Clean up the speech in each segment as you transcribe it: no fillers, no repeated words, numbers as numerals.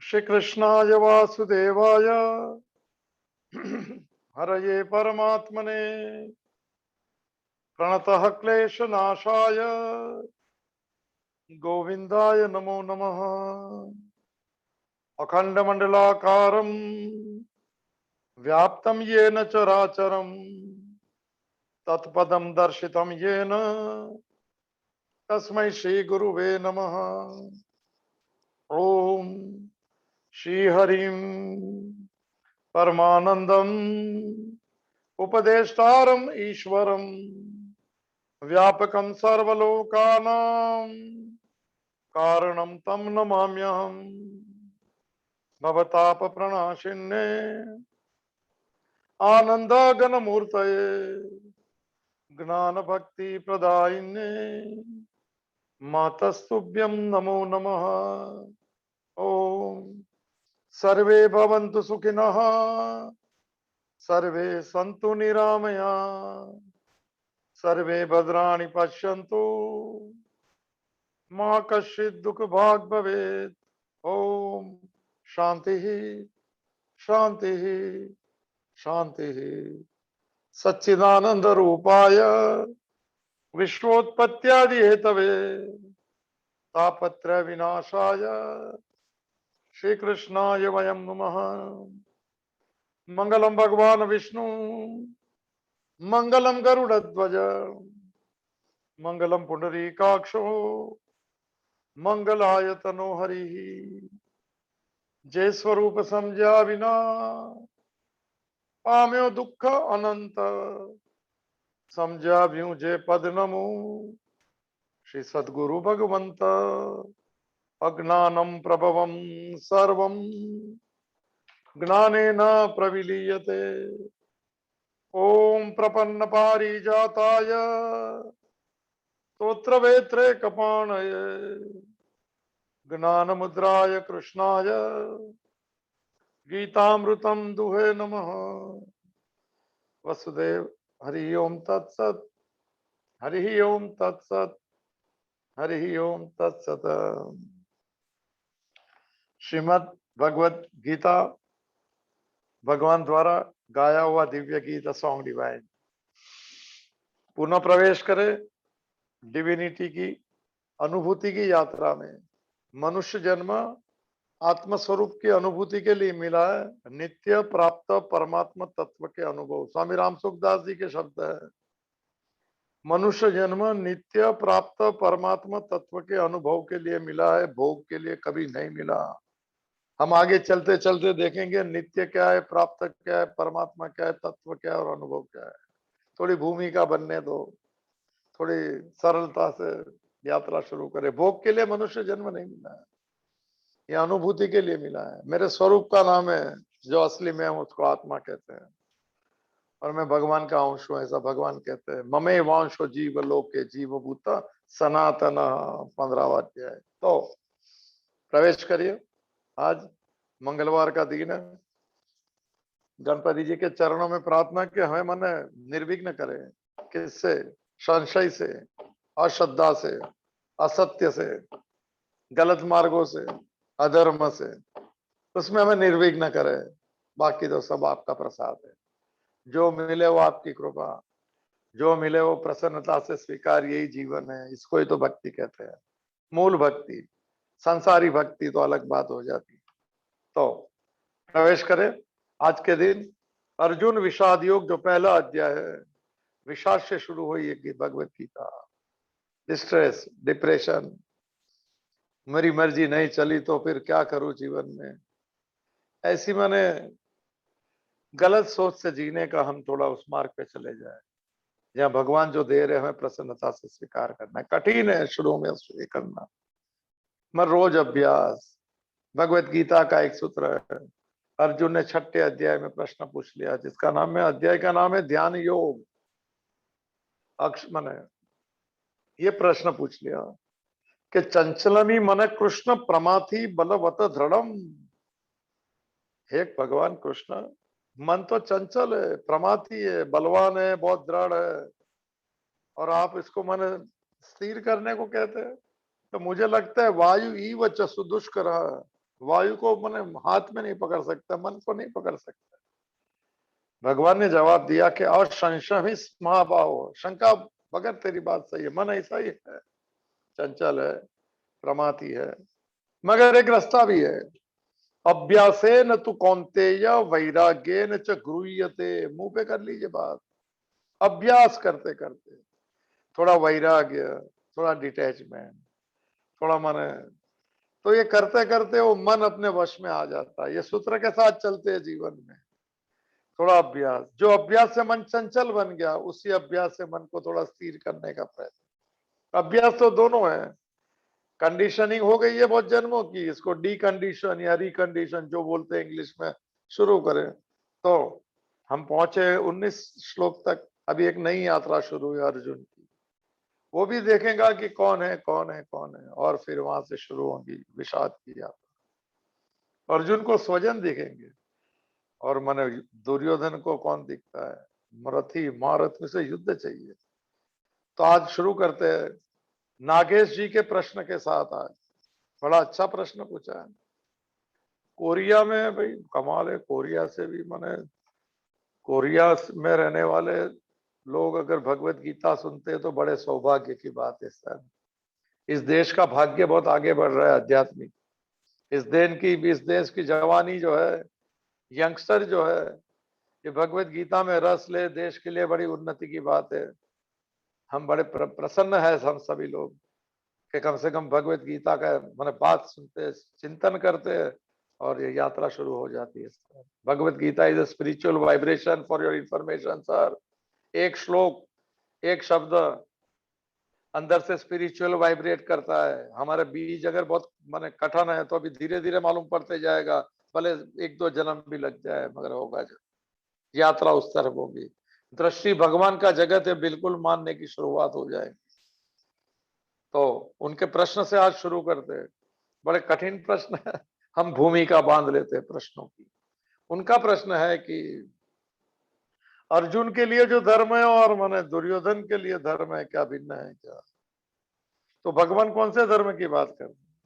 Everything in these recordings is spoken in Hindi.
श्री कृष्णाय वासुदेवाय हरये परमात्मने प्रणतः क्लेशनाशाय गोविंदाय नमो नमः। अखंडमंडलाकारं व्याप्तं येन चराचरं तत्पदं दर्शितं येन तस्मै श्री गुरुवे नमः। ओम श्री हरिं परमानंदम उपदेष्टारम् ईश्वरं व्यापकं सर्वलोकानां कारणं तं नमाम्यहम्। भवतापप्रणाशिन्ने आनन्दाघनमूर्तये ज्ञानभक्तिप्रदायिन्ने मातस्तुभ्यं नमो नमः। ओम सर्वे भवन्तु सुखिनः सर्वे सन्तु निरामया सर्वे भद्राणि पश्यन्तु मां कश्चित् दुःखभाग् भवेत्। ओम शांति शांति शांति। सच्चिदानंद रूपाय विश्वोत्पत्त्यादि हेतवे तापत्रय विनाशाय श्री कृष्णाय वयं नमः। मंगलम भगवान विष्णु मंगलम गरुड़ध्वज मंगलम पुंडरीकाक्षो मंगलायतनो हरि। जय स्वरूप समझा बिना पाम्यो दुख अनंत समझा भ्यू जय पद नमो श्री सद्गुरु भगवंत। अज्ञानम प्रभवम सर्वम ज्ञानेन प्रविलीयते। ओम प्रपन्न पारिजाताय स्तोत्रवेत्रे कपाणये ज्ञान मुद्राय कृष्णाय गीतामृतम दुहे नमः। वसुदेव हरि ओम तत्सत हरि ओम तत्सत हरि ओम तत्सत। श्रीमद् भगवत गीता भगवान द्वारा गाया हुआ दिव्य गीत सॉन्ग डिवाइन। पुनः प्रवेश करें डिविनिटी की अनुभूति की यात्रा में। मनुष्य जन्म आत्म स्वरूप की अनुभूति के लिए मिला है, नित्य प्राप्त परमात्मा तत्व के अनुभव। स्वामी राम सुखदास जी के शब्द है, मनुष्य जन्म नित्य प्राप्त परमात्मा तत्व के अनुभव के लिए मिला है, भोग के लिए कभी नहीं मिला। हम आगे चलते चलते देखेंगे नित्य क्या है, प्राप्त क्या है, परमात्मा क्या है, तत्व क्या है और अनुभव क्या है। थोड़ी भूमिका बनने दो, थोड़ी सरलता से यात्रा शुरू करें। भोग के लिए मनुष्य जन्म नहीं मिला है, ये अनुभूति के लिए मिला है। मेरे स्वरूप का नाम है, जो असली में हूं उसको आत्मा कहते हैं, और मैं भगवान का अंश हूं, ऐसा भगवान कहते हैं। ममे वांशो जीव लोके जीव भूत सनातन 15वां अध्याय। तो प्रवेश करिए। आज मंगलवार का दिन है। गणपति जी के चरणों में प्रार्थना कि हमें मन निर्विघ्न करें। किससे? संशय से, अश्रद्धा से, असत्य से, गलत मार्गों से, अधर्म से, उसमें हमें निर्विघ्न करें। बाकी तो सब आपका प्रसाद है। जो मिले वो आपकी कृपा, जो मिले वो प्रसन्नता से स्वीकार। यही जीवन है, इसको ही तो भक्ति कहते हैं। मूल भक्ति, संसारी भक्ति तो अलग बात हो जाती। तो प्रवेश करें आज के दिन। अर्जुन विषाद योग जो पहला अध्याय है, विषाद से शुरू हुई ये भगवत गीता। डिस्ट्रेस, डिप्रेशन, मेरी मर्जी नहीं चली तो फिर क्या करूं जीवन में, ऐसी मैंने गलत सोच से जीने का हम थोड़ा उस मार्ग पे चले जाए जहाँ भगवान जो दे रहे हमें प्रसन्नता से स्वीकार करना है। कठिन है शुरू में स्वीकार करना, मगर रोज अभ्यास। भगवत गीता का एक सूत्र है, अर्जुन ने 6ठे अध्याय में प्रश्न पूछ लिया, जिसका नाम है, अध्याय का नाम है ध्यान योग। अक्ष मन ये प्रश्न पूछ लिया कि चंचलमी मन कृष्ण प्रमाथि बलवत दृढ़म। हे भगवान कृष्ण, मन तो चंचल है, प्रमाथी है, बलवान है, बहुत दृढ़ है, और आप इसको मन स्थिर करने को कहते हैं। तो मुझे लगता है वायु ईव चसु दुष्कर वायु को मैंने हाथ में नहीं पकड़ सकता, मन को नहीं पकड़ सकता। भगवान ने जवाब दिया कि और संशय महाभाव, शंका बगैर तेरी बात सही है, मन ऐसा ही है, चंचल है, प्रमाती है, मगर एक रास्ता भी है। अभ्यासेन तु कौन्तेय वैराग्येन च गृह्यते। मुंह पे कर लीजिए बात। अभ्यास करते करते थोड़ा वैराग्य, थोड़ा डिटैचमेंट, थोड़ा मन, तो ये करते करते वो मन अपने वश में आ जाता है। ये सूत्र के साथ चलते हैं जीवन में। थोड़ा अभ्यास, जो अभ्यास से मन चंचल बन गया, उसी अभ्यास से मन को थोड़ा स्थिर करने का प्रयत्न। अभ्यास तो दोनों है। कंडीशनिंग हो गई है बहुत जन्मों की, इसको डी कंडीशन या रिकंडीशन जो बोलते हैं इंग्लिश में, शुरू करें। तो हम पहुंचे 19 श्लोक तक। अभी एक नई यात्रा शुरू हुई अर्जुन की, वो भी देखेगा कि कौन है कौन है कौन है, और फिर वहां से शुरू होगी विषाद की यात्रा। अर्जुन को स्वजन दिखेंगे, और मन दुर्योधन को कौन दिखता है, मरथी महारथ में से युद्ध चाहिए। तो आज शुरू करते हैं नागेश जी के प्रश्न के साथ। आज बड़ा अच्छा प्रश्न पूछा है। कोरिया में भाई कमाल है, कोरिया से भी माने, कोरिया में रहने वाले लोग अगर भगवत गीता सुनते हैं तो बड़े सौभाग्य की बात है सर। इस देश का भाग्य बहुत आगे बढ़ रहा है आध्यात्मिक। इस देश की जवानी जो है, यंगस्टर जो है, ये भगवत गीता में रस ले, देश के लिए बड़ी उन्नति की बात है। हम बड़े प्रसन्न है हम सभी लोग कि कम से कम भगवत गीता का मैंने बात सुनते, चिंतन करते, और ये यात्रा शुरू हो जाती है। Bhagavad Gita is a spiritual vibration for your information sir. एक श्लोक, एक शब्द अंदर से स्पिरिचुअल वाइब्रेट करता है। हमारे बीज अगर बहुत माने कठिन है तो अभी धीरे धीरे मालूम पड़ते जाएगा, भले 1-2 जन्म भी लग जाए, मगर होगा जब यात्रा उस तरफ होगी। दृष्टि भगवान का जगत है, बिल्कुल मानने की शुरुआत हो जाएगी। तो उनके प्रश्न से आज शुरू करते हैं। बड़े कठिन प्रश्न है, हम भूमिका बांध लेते हैं प्रश्नों की। उनका प्रश्न है कि अर्जुन के लिए जो धर्म है और माने दुर्योधन के लिए धर्म है, क्या भिन्न है क्या? तो भगवान कौन से धर्म की बात कर रहे हैं,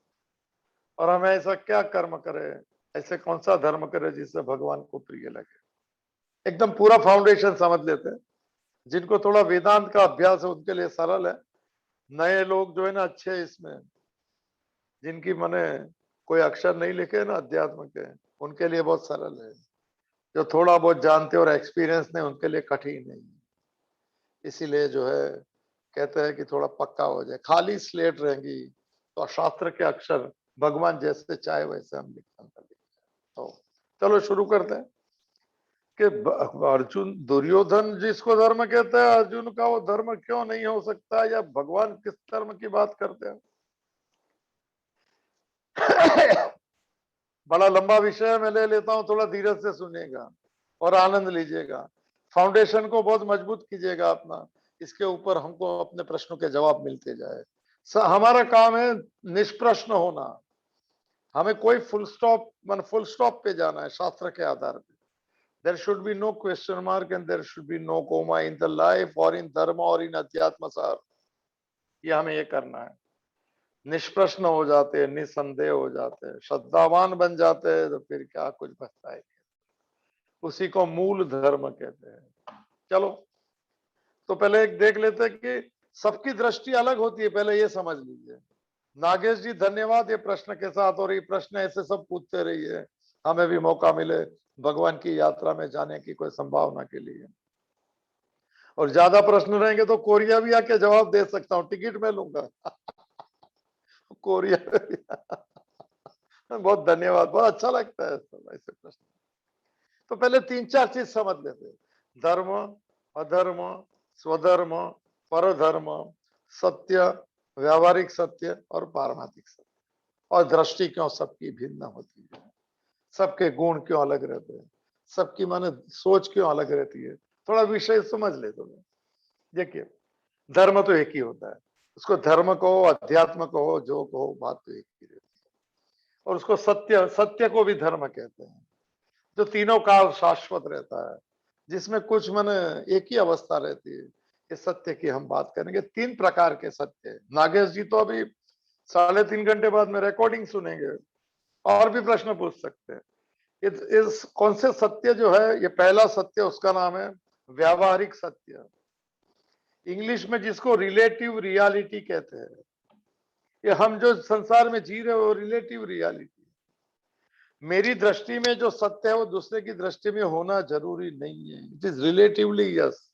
और हमें ऐसा क्या कर्म करे, ऐसे कौन सा धर्म करे जिससे भगवान को प्रिय लगे? एकदम पूरा फाउंडेशन समझ लेते हैं। जिनको थोड़ा वेदांत का अभ्यास है उनके लिए सरल है। नए लोग जो है ना अच्छे इसमें, जिनकी मने कोई अक्षर नहीं लिखे ना अध्यात्म के, उनके लिए बहुत सरल है। जो थोड़ा बहुत जानते और एक्सपीरियंस नहीं, उनके लिए कठिन नहीं। इसीलिए जो है कहते हैं कि थोड़ा पक्का हो जाए। खाली स्लेट रहेंगी तो शास्त्र के अक्षर भगवान जैसे चाहे वैसे हम लिखते हैं। तो चलो शुरू करते हैं कि अर्जुन, दुर्योधन जिसको धर्म कहते हैं, अर्जुन का वो धर्म क्यों नहीं हो सकता, या भगवान किस धर्म की बात करते हैं? बड़ा लंबा विषय है, मैं ले लेता हूं, थोड़ा धीरज से सुनिएगा और आनंद लीजिएगा। फाउंडेशन को बहुत मजबूत कीजिएगा अपना, इसके ऊपर हमको अपने प्रश्नों के जवाब मिलते जाए। हमारा काम है निष्प्रश्न होना। हमें कोई फुल स्टॉप पे जाना है शास्त्र के आधार पे। There should be no question mark and there should be no comma in the life और इन धर्म और इन अध्यात्म सार। ये हमें ये करना है। निष्प्रश्न हो जाते हैं, निसंदेह हो जाते हैं, श्रद्धावान बन जाते हैं, तो फिर क्या कुछ बचता है? उसी को मूल धर्म कहते हैं। चलो तो पहले एक देख लेते हैं कि सबकी दृष्टि अलग होती है, पहले ये समझ लीजिए। नागेश जी धन्यवाद ये प्रश्न के साथ, और ये प्रश्न ऐसे सब पूछते रहिए, हमें भी मौका मिले भगवान की यात्रा में जाने की कोई संभावना के लिए। और ज्यादा प्रश्न रहेंगे तो कोरिया भी आके जवाब दे सकता हूँ, टिकट मैं लूंगा। कोरिया बहुत धन्यवाद, बहुत अच्छा लगता है सब ऐसे प्रश्न। तो पहले 3-4 चीज समझ लेते हैं। धर्म, अधर्म, स्वधर्म, परधर्म, सत्य, व्यावहारिक सत्य और पारमार्थिक सत्य। और दृष्टि क्यों सबकी भिन्न होती है, सबके गुण क्यों अलग रहते हैं, सबकी माने सोच क्यों अलग रहती है, थोड़ा विषय समझ ले तुम्हें। देखिए धर्म तो एक ही होता है, उसको धर्म कहो, अध्यात्म कहो, जो कहो, बात तो एक ही रहती है। और उसको सत्य, सत्य को भी धर्म कहते हैं, जो तीनों काल शाश्वत रहता है, जिसमें कुछ माने एक ही अवस्था रहती है। इस सत्य की हम बात करेंगे। 3 प्रकार के सत्य। नागेश जी तो अभी 3.5 घंटे बाद में रिकॉर्डिंग सुनेंगे, और भी प्रश्न पूछ सकते हैं। इस कौन से सत्य जो है, ये पहला सत्य उसका नाम है व्यावहारिक सत्य, इंग्लिश में जिसको रिलेटिव रियलिटी कहते हैं। ये हम जो संसार में जी रहे हो रिलेटिव रियलिटी। मेरी दृष्टि में जो सत्य है वो दूसरे की दृष्टि में होना जरूरी नहीं है, इट इज रिलेटिवली यस।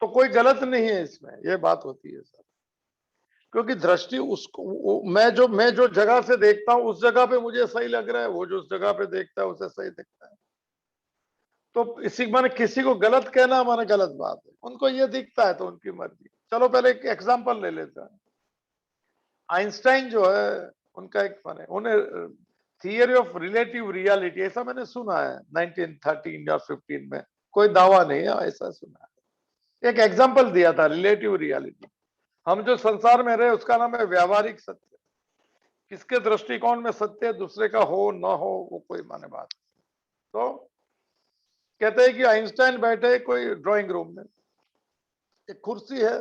तो कोई गलत नहीं है इसमें, ये बात होती है सर। क्योंकि दृष्टि उसको, मैं जो जगह से देखता हूं उस जगह पे मुझे सही लग रहा है, वो जो उस जगह पे देखता है उसे सही दिखता है। तो इसी माने किसी को गलत कहना माने गलत बात है, उनको ये दिखता है तो उनकी मर्जी। चलो पहले एक एग्जांपल ले लेते हैं। आइंस्टाइन जो है उनका एक माने उन्हें थियरी ऑफ रिलेटिव रियलिटी ऐसा मैंने सुना है 1913 या 15 में, कोई दावा नहीं है, ऐसा सुना है। एक एग्जांपल दिया था रिलेटिव रियलिटी। हम जो संसार में रहे उसका नाम है व्यावहारिक सत्य। किसके दृष्टिकोण में सत्य दूसरे का हो ना हो वो कोई माने बात। तो कहते हैं कि आइंस्टाइन बैठे कोई ड्राइंग रूम में, एक कुर्सी है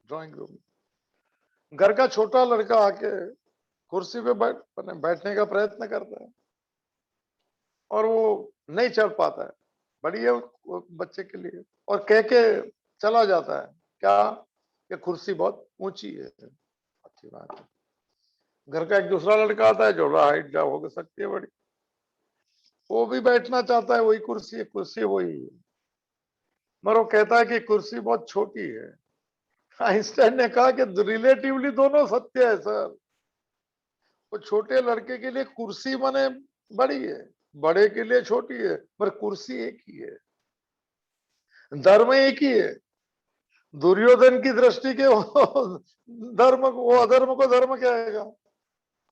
ड्राइंग रूम में, घर का छोटा लड़का आके कुर्सी पे बैठने का प्रयत्न करता है और वो नहीं चढ़ पाता है। बड़ी है वो बच्चे के लिए, और कह के चला जाता है क्या, ये कुर्सी बहुत ऊंची है। अच्छी बात है। घर का एक दूसरा लड़का आता है जो हाइट जा हो सकती है बड़ी, वो भी बैठना चाहता है, वही कुर्सी वही है, मगर वो कहता है कि कुर्सी बहुत छोटी है। आइंस्टाइन ने कहा कि रिलेटिवली दोनों सत्य है सर। वो छोटे लड़के के लिए कुर्सी माने बड़ी है, बड़े के लिए छोटी है, पर कुर्सी एक ही है, धर्म एक ही है। दुर्योधन की दृष्टि के वो धर्म को, वो अधर्म को धर्म कहेगा,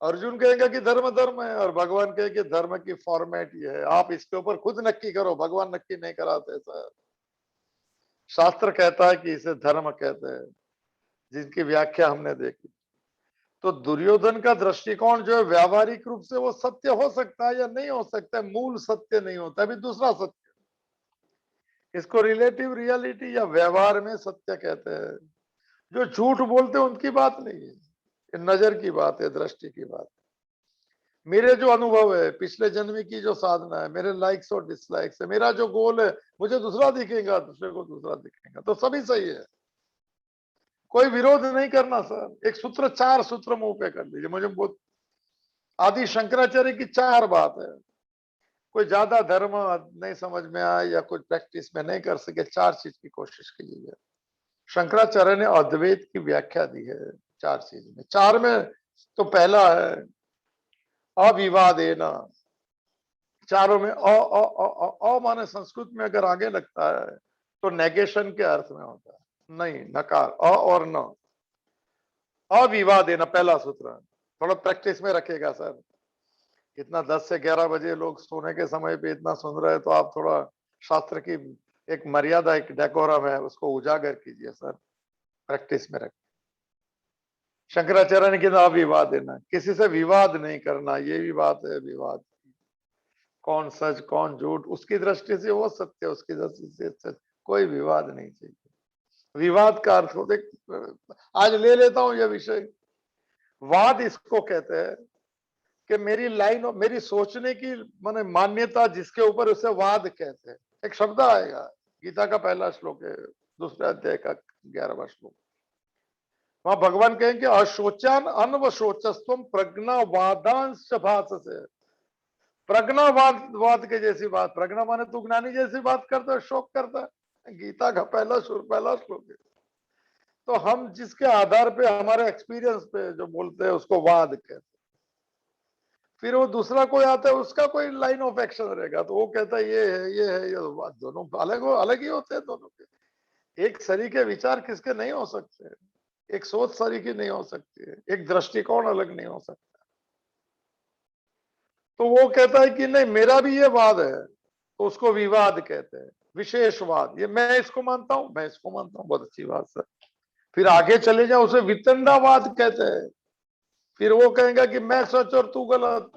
अर्जुन कहेगा कि धर्म धर्म है, और भगवान कहे कि धर्म की फॉर्मेट ये है, आप इसके ऊपर खुद नक्की करो, भगवान नक्की नहीं कराते सर। शास्त्र कहता है कि इसे धर्म कहते हैं, जिसकी व्याख्या हमने देखी। तो दुर्योधन का दृष्टिकोण जो है व्यावहारिक रूप से वो सत्य हो सकता है या नहीं हो सकता है, मूल सत्य नहीं होता, अभी दूसरा सत्य, इसको रिलेटिव रियलिटी या व्यवहार में सत्य कहते हैं। जो झूठ बोलते हैं उनकी बात नहीं है, ये नजर की बात है, दृष्टि की बात। मेरे जो अनुभव है, पिछले जन्म की जो साधना है, मेरे लाइक्स और डिसलाइक्स है, मेरा जो गोल है, मुझे दूसरा दिखेगा, दूसरे को दूसरा दिखेगा, तो सभी सही है, कोई विरोध नहीं करना सर। एक सूत्र, 4 सूत्र मुंह पे कर लीजिए। मुझे बहुत आदि शंकराचार्य की 4 बात है, कोई ज्यादा धर्म नहीं समझ में आए या कुछ प्रैक्टिस में नहीं कर सके, 4 चीज की कोशिश कीजिए। शंकराचार्य ने अद्वैत की व्याख्या दी है 4 चीज में। 4 में तो पहला है अविवादेन। चारों में अ माने संस्कृत में अगर आगे लगता है तो नेगेशन के अर्थ में होता है, नहीं नकार, अ और न, अविवादेन पहला सूत्र। थोड़ा प्रैक्टिस में रखेगा सर। इतना 10 से 11 बजे लोग सोने के समय पे इतना सुन रहे हैं, तो आप थोड़ा शास्त्र की एक मर्यादा, एक डेकोरम है, उसको उजागर कीजिए सर, प्रैक्टिस में रखें। शंकराचार्य ने कहा विवाद देना, किसी से विवाद नहीं करना, ये भी बात है विवाद। कौन सच कौन झूठ, उसकी दृष्टि से वो सत्य, उसकी दृष्टि से सच, कोई विवाद नहीं चाहिए। विवाद का अर्थ हो देख, आज ले लेता हूं यह विषय, वाद इसको कहते हैं कि मेरी लाइन और मेरी सोचने की माने मान्यता जिसके ऊपर, उसे वाद कहते हैं। एक शब्द आएगा, गीता का पहला श्लोक है, दूसरे अध्याय का 11वां श्लोक। वहां भगवान कहेंगे अशोचान अनवशोचस्व प्रज्ञावादांश भाषसे। प्रज्ञावाद के जैसी बात, प्रज्ञा माने तू ज्ञानी जैसी बात करता है, शोक करता है, गीता का पहला श्लोक है। तो हम जिसके आधार पे, हमारे एक्सपीरियंस पे जो बोलते हैं उसको वाद कहते हैं। फिर वो दूसरा कोई आता है, उसका कोई लाइन ऑफ एक्शन रहेगा, तो वो कहता है ये है ये है, ये बात दोनों अलग ही होते हैं दोनों के। एक सरी के विचार किसके नहीं हो सकते, एक सोच सरी की नहीं हो सकती है, एक दृष्टिकोण अलग नहीं हो सकता। तो वो कहता है कि नहीं मेरा भी ये वाद है, तो उसको विवाद कहते हैं, विशेषवाद। ये मैं इसको मानता हूं, मैं इसको मानता हूं, बहुत अच्छी बात सर। फिर आगे चले जाओ, उसे वितंडावाद कहते हैं। फिर वो कहेगा कि मैं सच और तू गलत,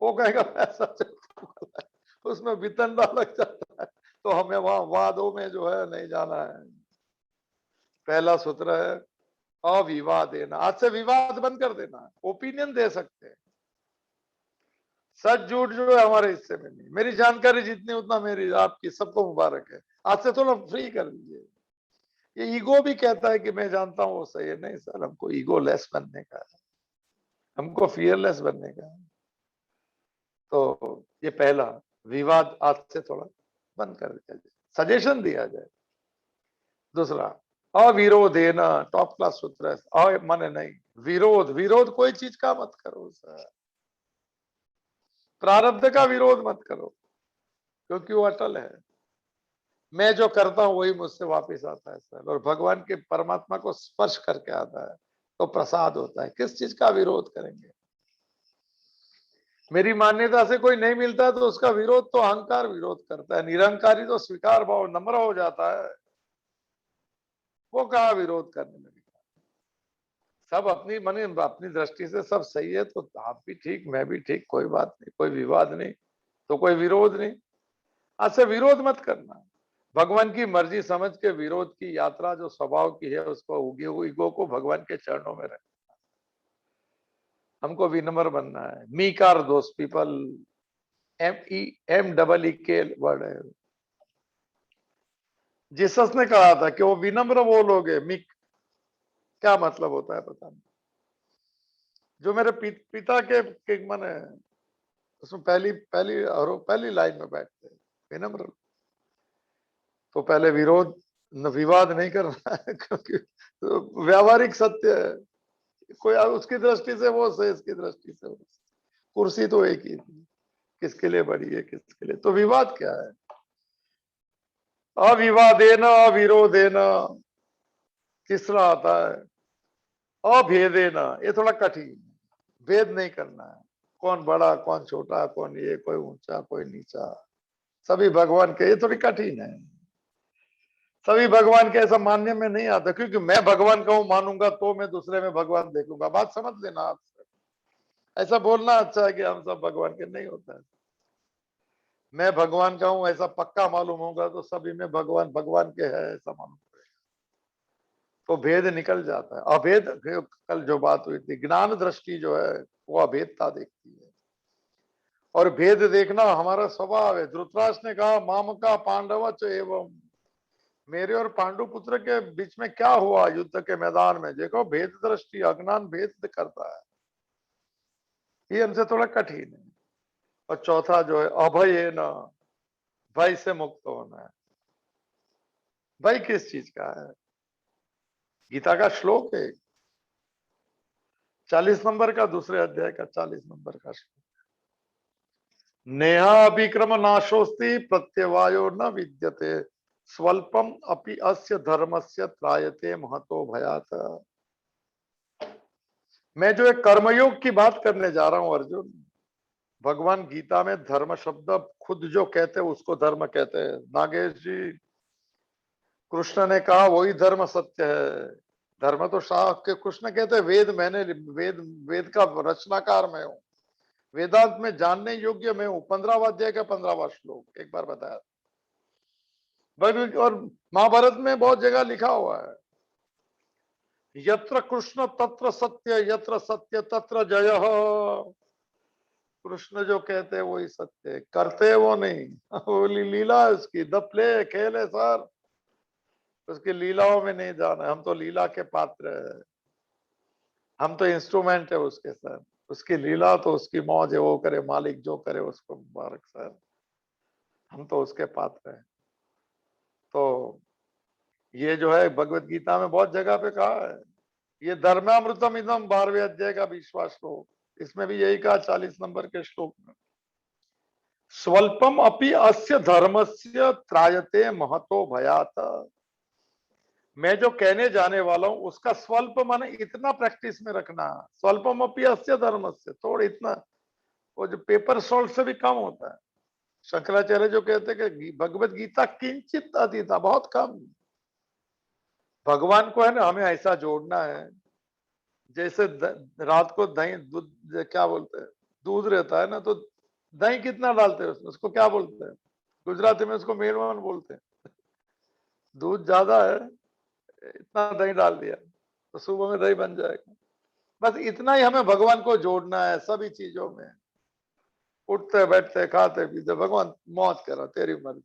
वो कहेगा मैं सच और तू गलत, उसमें वितंडा लग जाता है। तो हमें वहां वादों में जो है नहीं जाना है। पहला सूत्र है अविवाद देना, आज से विवाद बंद कर देना, ओपिनियन दे सकते हैं। सच झूठ जो है हमारे हिस्से में नहीं। मेरी जानकारी जितनी उतना मेरी, आपकी सबको मुबारक है। आज से थोड़ा फ्री कर दीजिए। ये ईगो भी कहता है कि मैं जानता हूँ वो सही है। नहीं सर, हमको ईगो लेस बनने का है, हमको फियरलेस बनने का है। तो ये पहला, विवाद आज से थोड़ा बंद कर दिया जाए, सजेशन दिया जाए। दूसरा, अविरोधेन, टॉप क्लास सूत्र है। माने नहीं, विरोध, विरोध कोई चीज का मत करो सर, प्रारब्ध का विरोध मत करो, क्योंकि वो अटल है। मैं जो करता हूं वही मुझसे वापस आता है सर, और भगवान के परमात्मा को स्पर्श करके आता है तो प्रसाद होता है। किस चीज का विरोध करेंगे? मेरी मान्यता से कोई नहीं मिलता है तो उसका विरोध तो अहंकार विरोध करता है, निरंकारी तो स्वीकार भाव नम्र हो जाता है, वो कहा विरोध करने लगे। सब अपनी माने अपनी दृष्टि से सब सही है, तो आप भी ठीक मैं भी ठीक, कोई बात नहीं, कोई विवाद नहीं, तो कोई विरोध नहीं। आज से विरोध मत करना। भगवान की मर्जी समझ के विरोध की यात्रा जो स्वभाव की है उसको, ईगो को भगवान के चरणों में रख। हमको विनम्र बनना है। Meek are those people, ME word है। जीसस ने कहा था कि वो विनम्र वो लोग है। मीक क्या मतलब होता है पता नहीं। जो मेरे पिता के मन है, उसमें पहली पहली और पहली लाइन में बैठते हैं विनम्र। तो पहले विरोध विवाद नहीं करना है, क्योंकि तो व्यावहारिक सत्य है। कोई उसकी दृष्टि से वो सही, इसकी दृष्टि से वो सही। कुर्सी तो एक ही थी, किसके लिए बड़ी है किसके लिए, तो विवाद क्या है? अविवादेन अविरोधेन। तीसरा आता है अभेदेन। ये थोड़ा कठिन, भेद नहीं करना है, कौन बड़ा कौन छोटा, कौन ये, कोई ऊंचा कोई नीचा, सभी भगवान के। ये थोड़ी कठिन है, सभी भगवान के ऐसा मानने में नहीं आता, क्योंकि मैं भगवान का हूं मानूंगा तो मैं दूसरे में भगवान देखूंगा। बात समझ लेना आप। ऐसा बोलना अच्छा है कि हम सब भगवान के, नहीं होता है। मैं भगवान का हूं ऐसा पक्का मालूम होगा तो सभी में भगवान भगवान के है ऐसा मालूम पड़ेगा, तो भेद निकल जाता है। अभेद, कल जो बात हुई थी, ज्ञान दृष्टि जो है वो अभेदता देखती है, और भेद देखना हमारा स्वभाव है। धृतराष्ट्र ने कहा माम का पांडव च एवं, मेरे और पांडु पुत्र के बीच में क्या हुआ युद्ध के मैदान में? देखो भेद दृष्टि, अज्ञान भेद करता है, ये हमसे थोड़ा कठिन है। और चौथा जो है अभय न, भय से मुक्त होना है। भय किस चीज का है? गीता का श्लोक है 40 नंबर का, दूसरे अध्याय का 40 नंबर का श्लोक। नेहा अभिक्रम नाशोस्ति प्रत्यवायो न विद्यते, स्वल्पम अपि अस्य धर्मस्य त्रायते महतो भयात। मैं जो एक कर्मयोग की बात करने जा रहा हूं अर्जुन, भगवान गीता में धर्म शब्द खुद जो कहते हैं उसको धर्म कहते हैं। नागेश जी, कृष्ण ने कहा वही धर्म सत्य है। धर्म तो शाह के कृष्ण कहते हैं वेद मैंने, वेद वेद का रचनाकार मैं हूं, वेदांत में जानने योग्य मैं हूं। 15वां अध्याय का 15वां श्लोक एक बार बताया। और महाभारत में बहुत जगह लिखा हुआ है, यत्र कृष्ण तत्र सत्य, यत्र सत्य तत्र जय। कृष्ण जो कहते हैं वही सत्य है, करते वो नहीं। वो लीला है उसकी, द प्ले, खेल है सर, उसकी लीलाओं में नहीं जाना। हम तो लीला के पात्र है, हम तो इंस्ट्रूमेंट है उसके सर। उसकी लीला तो उसकी मौज है, वो करे मालिक जो करे उसको मुबारक सर, हम तो उसके पात्र हैं। तो ये जो है भगवत गीता में बहुत जगह पे कहा है। ये धर्मामृतम इदम 12वें अध्याय का 20वां श्लोक, इसमें भी यही कहा 40 नंबर के श्लोक में। स्वल्पम अपि अस्य धर्मस्य त्रायते महतो भयात। मैं जो कहने जाने वाला हूं उसका स्वल्प माने इतना प्रैक्टिस में रखना। स्वल्पम अपि अस्य धर्मस्य, थोड़ा इतना, वो जो पेपर सॉल्ट से भी कम होता है। शंकराचार्य जो कहते हैं कि भगवत गीता किंचित अतीता, बहुत कम। भगवान को है ना हमें ऐसा जोड़ना है, जैसे रात को दही दूध, क्या बोलते हैं, दूध रहता है ना, तो दही कितना डालते हैं उसमें, उसको क्या बोलते हैं? गुजराती में उसको मेलवन बोलते हैं। दूध ज्यादा है, इतना दही डाल दिया तो सुबह में दही बन जाएगा। बस इतना ही हमें भगवान को जोड़ना है सभी चीजों में। उठते बैठते खाते पीते भगवान मौज करो, तेरी मर्जी।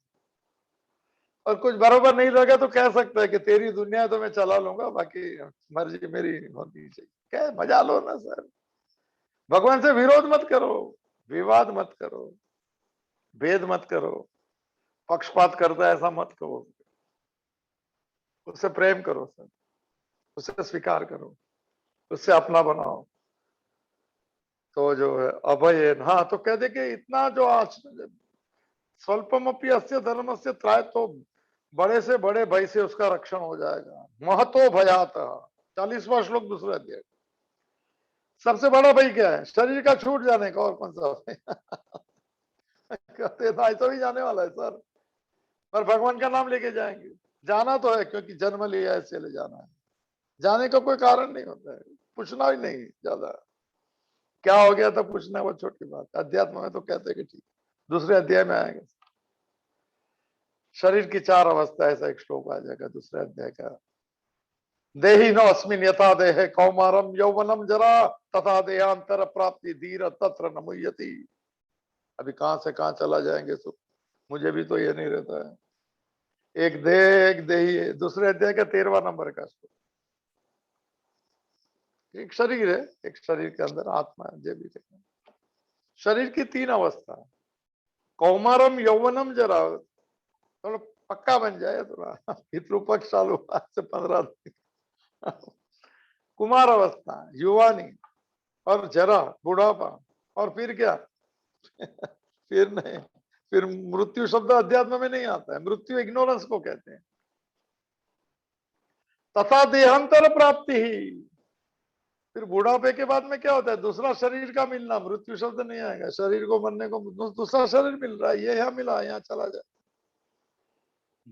और कुछ बराबर नहीं लगे तो कह सकते हैं कि तेरी दुनिया तो मैं चला लूंगा, बाकी मर्जी मेरी होनी चाहिए। क्या मजा लो ना सर। भगवान से विरोध मत करो, विवाद मत करो, भेद मत करो, पक्षपात करता है ऐसा मत करो। उससे प्रेम करो सर, उससे स्वीकार करो, उससे अपना बनाओ। तो जो है अभय है, हाँ तो कह दे कि इतना जो आज स्वल्पमपि अस्य धर्मस्य त्राय, तो बड़े से बड़े भय से उसका रक्षण हो जाएगा। महतो भयात, 40वां श्लोक दूसरा अध्याय। सबसे बड़ा भय क्या है? शरीर का छूट जाने का, और कौन सा भय? कहते हैं ऐसा भी जाने वाला है सर, पर भगवान का नाम लेके जाएंगे। जाना तो है क्योंकि जन्म लिया है, चले जाना है। जाने का कोई कारण नहीं होता है, पूछना ही नहीं ज्यादा। क्या हो गया था पूछना, वो छोटी बात। अध्यात्म में तो कहते हैं कि ठीक, दूसरे अध्याय में आएंगे। शरीर की 4 अवस्था, ऐसा एक श्लोक आ जाएगा दूसरे अध्याय का। देही नो अस्मिन यथा देह कौमारम यौवनम जरा तथा देहांतर प्राप्ति धीर तत्र न मुह्यति। अभी कहां से कहां चला जाएंगे सुख, मुझे भी तो ये नहीं रहता है। एक देह एक देही है, दूसरे अध्याय का 13वां नंबर का श्लोक। एक शरीर है, एक शरीर के अंदर आत्मा है, जो भी कहते हैं। शरीर की 3 अवस्था, कौमारम यौवनम जरा, थोड़ा पक्का बन जाए थोड़ा, पितृपक्ष चालू आज से 15 दिन। कुमार अवस्था, युवानी, और जरा बुढ़ापा, और फिर क्या? फिर नहीं, फिर मृत्यु शब्द अध्यात्म में नहीं आता है। मृत्यु इग्नोरेंस को कहते हैं। तथा देहांतर प्राप्ति ही, फिर बुढ़ापे के बाद में क्या होता है? दूसरा शरीर का मिलना, मृत्यु शब्द नहीं आएगा। शरीर को मरने को दूसरा शरीर मिल रहा है, ये यहाँ मिला, यहाँ चला जाए।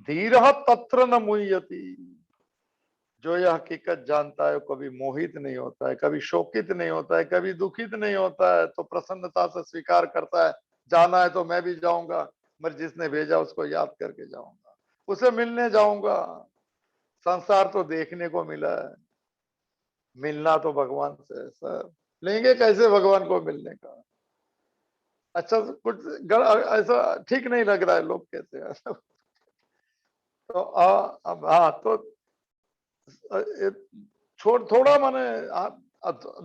धीर तत्र न मुह्यति, जो यह हकीकत जानता है कभी मोहित नहीं होता है, कभी शोकित नहीं होता है, कभी दुखित नहीं होता है, तो प्रसन्नता से स्वीकार करता है। जाना है तो मैं भी जाऊंगा, मगर जिसने भेजा उसको याद करके जाऊंगा, उसे मिलने जाऊंगा। संसार तो देखने को मिला है, मिलना तो भगवान से है सर। लेंगे कैसे भगवान को मिलने का? अच्छा कुछ ऐसा ठीक नहीं लग रहा है, लोग कहते हैं। तो अब हाँ तो छोड़ थोड़ा माने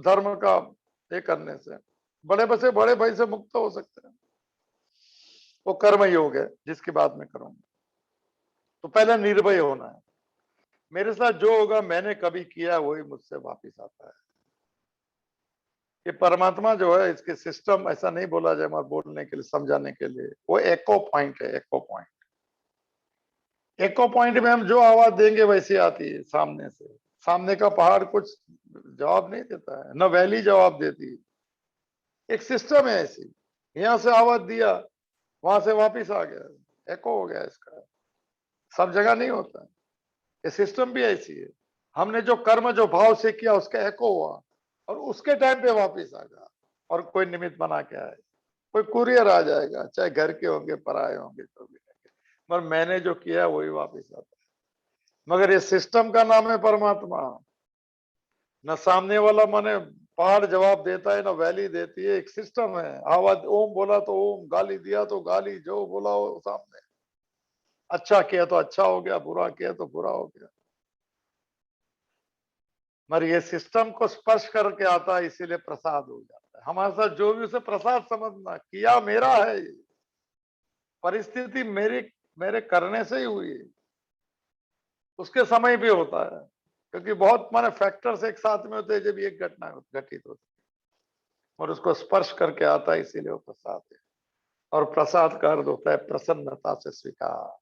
धर्म का ये करने से, बड़े बसे बड़े भाई से मुक्त हो सकते हैं। वो कर्म योग है जिसकी बात मैं करूंगा। तो पहले निर्भय होना है, मेरे साथ जो होगा मैंने कभी किया वही मुझसे वापिस आता है। ये परमात्मा जो है, इसके सिस्टम ऐसा नहीं बोला जाए मगर बोलने के लिए, समझाने के लिए, वो एको पॉइंट है। एको पॉइंट, एको पॉइंट में हम जो आवाज देंगे वैसी आती है सामने से। सामने का पहाड़ कुछ जवाब नहीं देता है, न वैली जवाब देती है। एक सिस्टम है ऐसी, यहां से आवाज दिया, वहां से वापिस आ गया, एको हो गया इसका। सब जगह नहीं होता है, ये सिस्टम भी ऐसी है। हमने जो कर्म जो भाव से किया उसका एको हुआ, और उसके टाइम पे वापिस आ गया। और कोई निमित्त बना के आए, कोई कुरियर आ जाएगा, चाहे घर के होंगे पराए होंगे तो भी, मगर मैंने जो किया वही वापिस आता है। मगर ये सिस्टम का नाम है परमात्मा। न सामने वाला माने पहाड़ जवाब देता है, ना वैली देती है। एक सिस्टम है, आवाज ओम बोला तो ओम, गाली दिया तो गाली, जो बोला वो सामने। अच्छा किया तो अच्छा हो गया, बुरा किया तो बुरा हो गया। मगर ये सिस्टम को स्पर्श करके आता है, इसीलिए प्रसाद हो जाता है हमारे साथ। जो भी उसे प्रसाद समझना, किया मेरा है, परिस्थिति मेरी, मेरे करने से ही हुई है। उसके समय भी होता है, क्योंकि बहुत माने फैक्टर्स एक साथ में होते हैं जब एक घटना घटित होती है, और उसको स्पर्श करके आता है, इसीलिए वो प्रसाद है। और प्रसाद का अर्थ होता है प्रसन्नता से स्वीकार।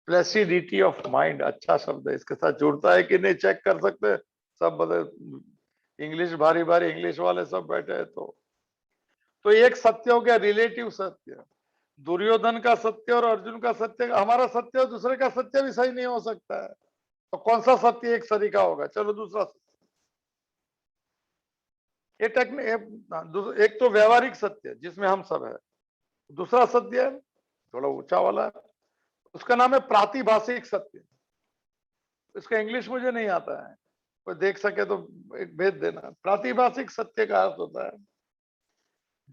प्लेसिडिटी ऑफ माइंड, अच्छा शब्द है, इसके साथ जुड़ता है कि नहीं चेक कर सकते हैं। सब बदल इंग्लिश, भारी भारी इंग्लिश वाले सब बैठे हैं। तो एक सत्य हो गया, रिलेटिव सत्य। दुर्योधन का सत्य और अर्जुन का सत्य, हमारा सत्य और दूसरे का सत्य भी सही नहीं हो सकता है। तो कौन सा सत्य एक सरीका होगा? चलो दूसरा सत्य। ये टेक्निक, एक तो व्यवहारिक सत्य जिसमें हम सब है। दूसरा सत्य है थोड़ा ऊंचा वाला है, उसका नाम है प्रातिभाषिक सत्य। इसका इंग्लिश मुझे नहीं आता है, कोई देख सके तो एक भेद देना। प्रातिभाषिक सत्य का अर्थ होता है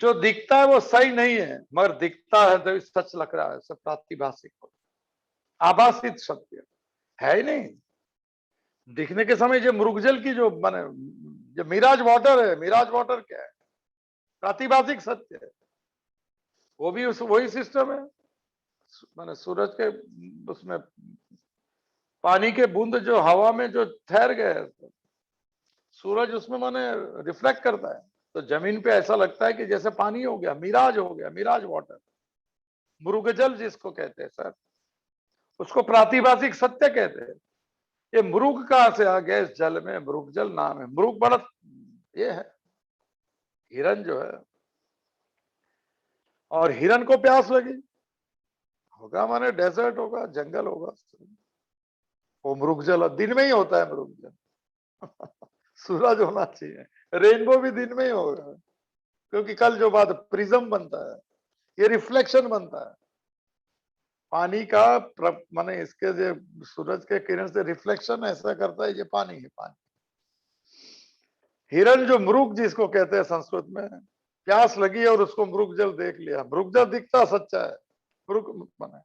जो दिखता है वो सही नहीं है, मगर दिखता है तो सच लग रहा है, सब प्रातिभाषिक हो, आभासित सत्य है ही नहीं। दिखने के समय जो मृगजल की जो माने जो मिराज वाटर है, मिराज वाटर क्या है? प्रातिभाषिक सत्य है। वो भी उस वही सिस्टम है, माने सूरज के उसमें पानी के बूंद जो हवा में जो ठहर गए, सूरज उसमें माने रिफ्लेक्ट करता है, तो जमीन पे ऐसा लगता है कि जैसे पानी हो गया, मिराज हो गया, मिराज वाटर, मृगजल जिसको कहते हैं सर, उसको प्रातिभाषिक सत्य कहते हैं। ये मृग कहां से आ गया? इस जल में मृगजल नाम है। मृग बड़ा ये है, हिरन जो है, और हिरन को प्यास लगी होगा, माने डेजर्ट होगा, जंगल होगा, वो मृगजल दिन में ही होता है मृगजल। सूरज होना चाहिए, रेनबो भी दिन में ही होगा, क्योंकि कल जो बात प्रिज्म बनता है, ये रिफ्लेक्शन बनता है पानी का, माने इसके जो सूरज के किरण से रिफ्लेक्शन ऐसा करता है, ये पानी है पानी। हिरन जो मृग जिसको कहते हैं संस्कृत में, प्यास लगी और उसको मृगजल देख लिया, मृगजल दिखता सच्चा है, मृग माने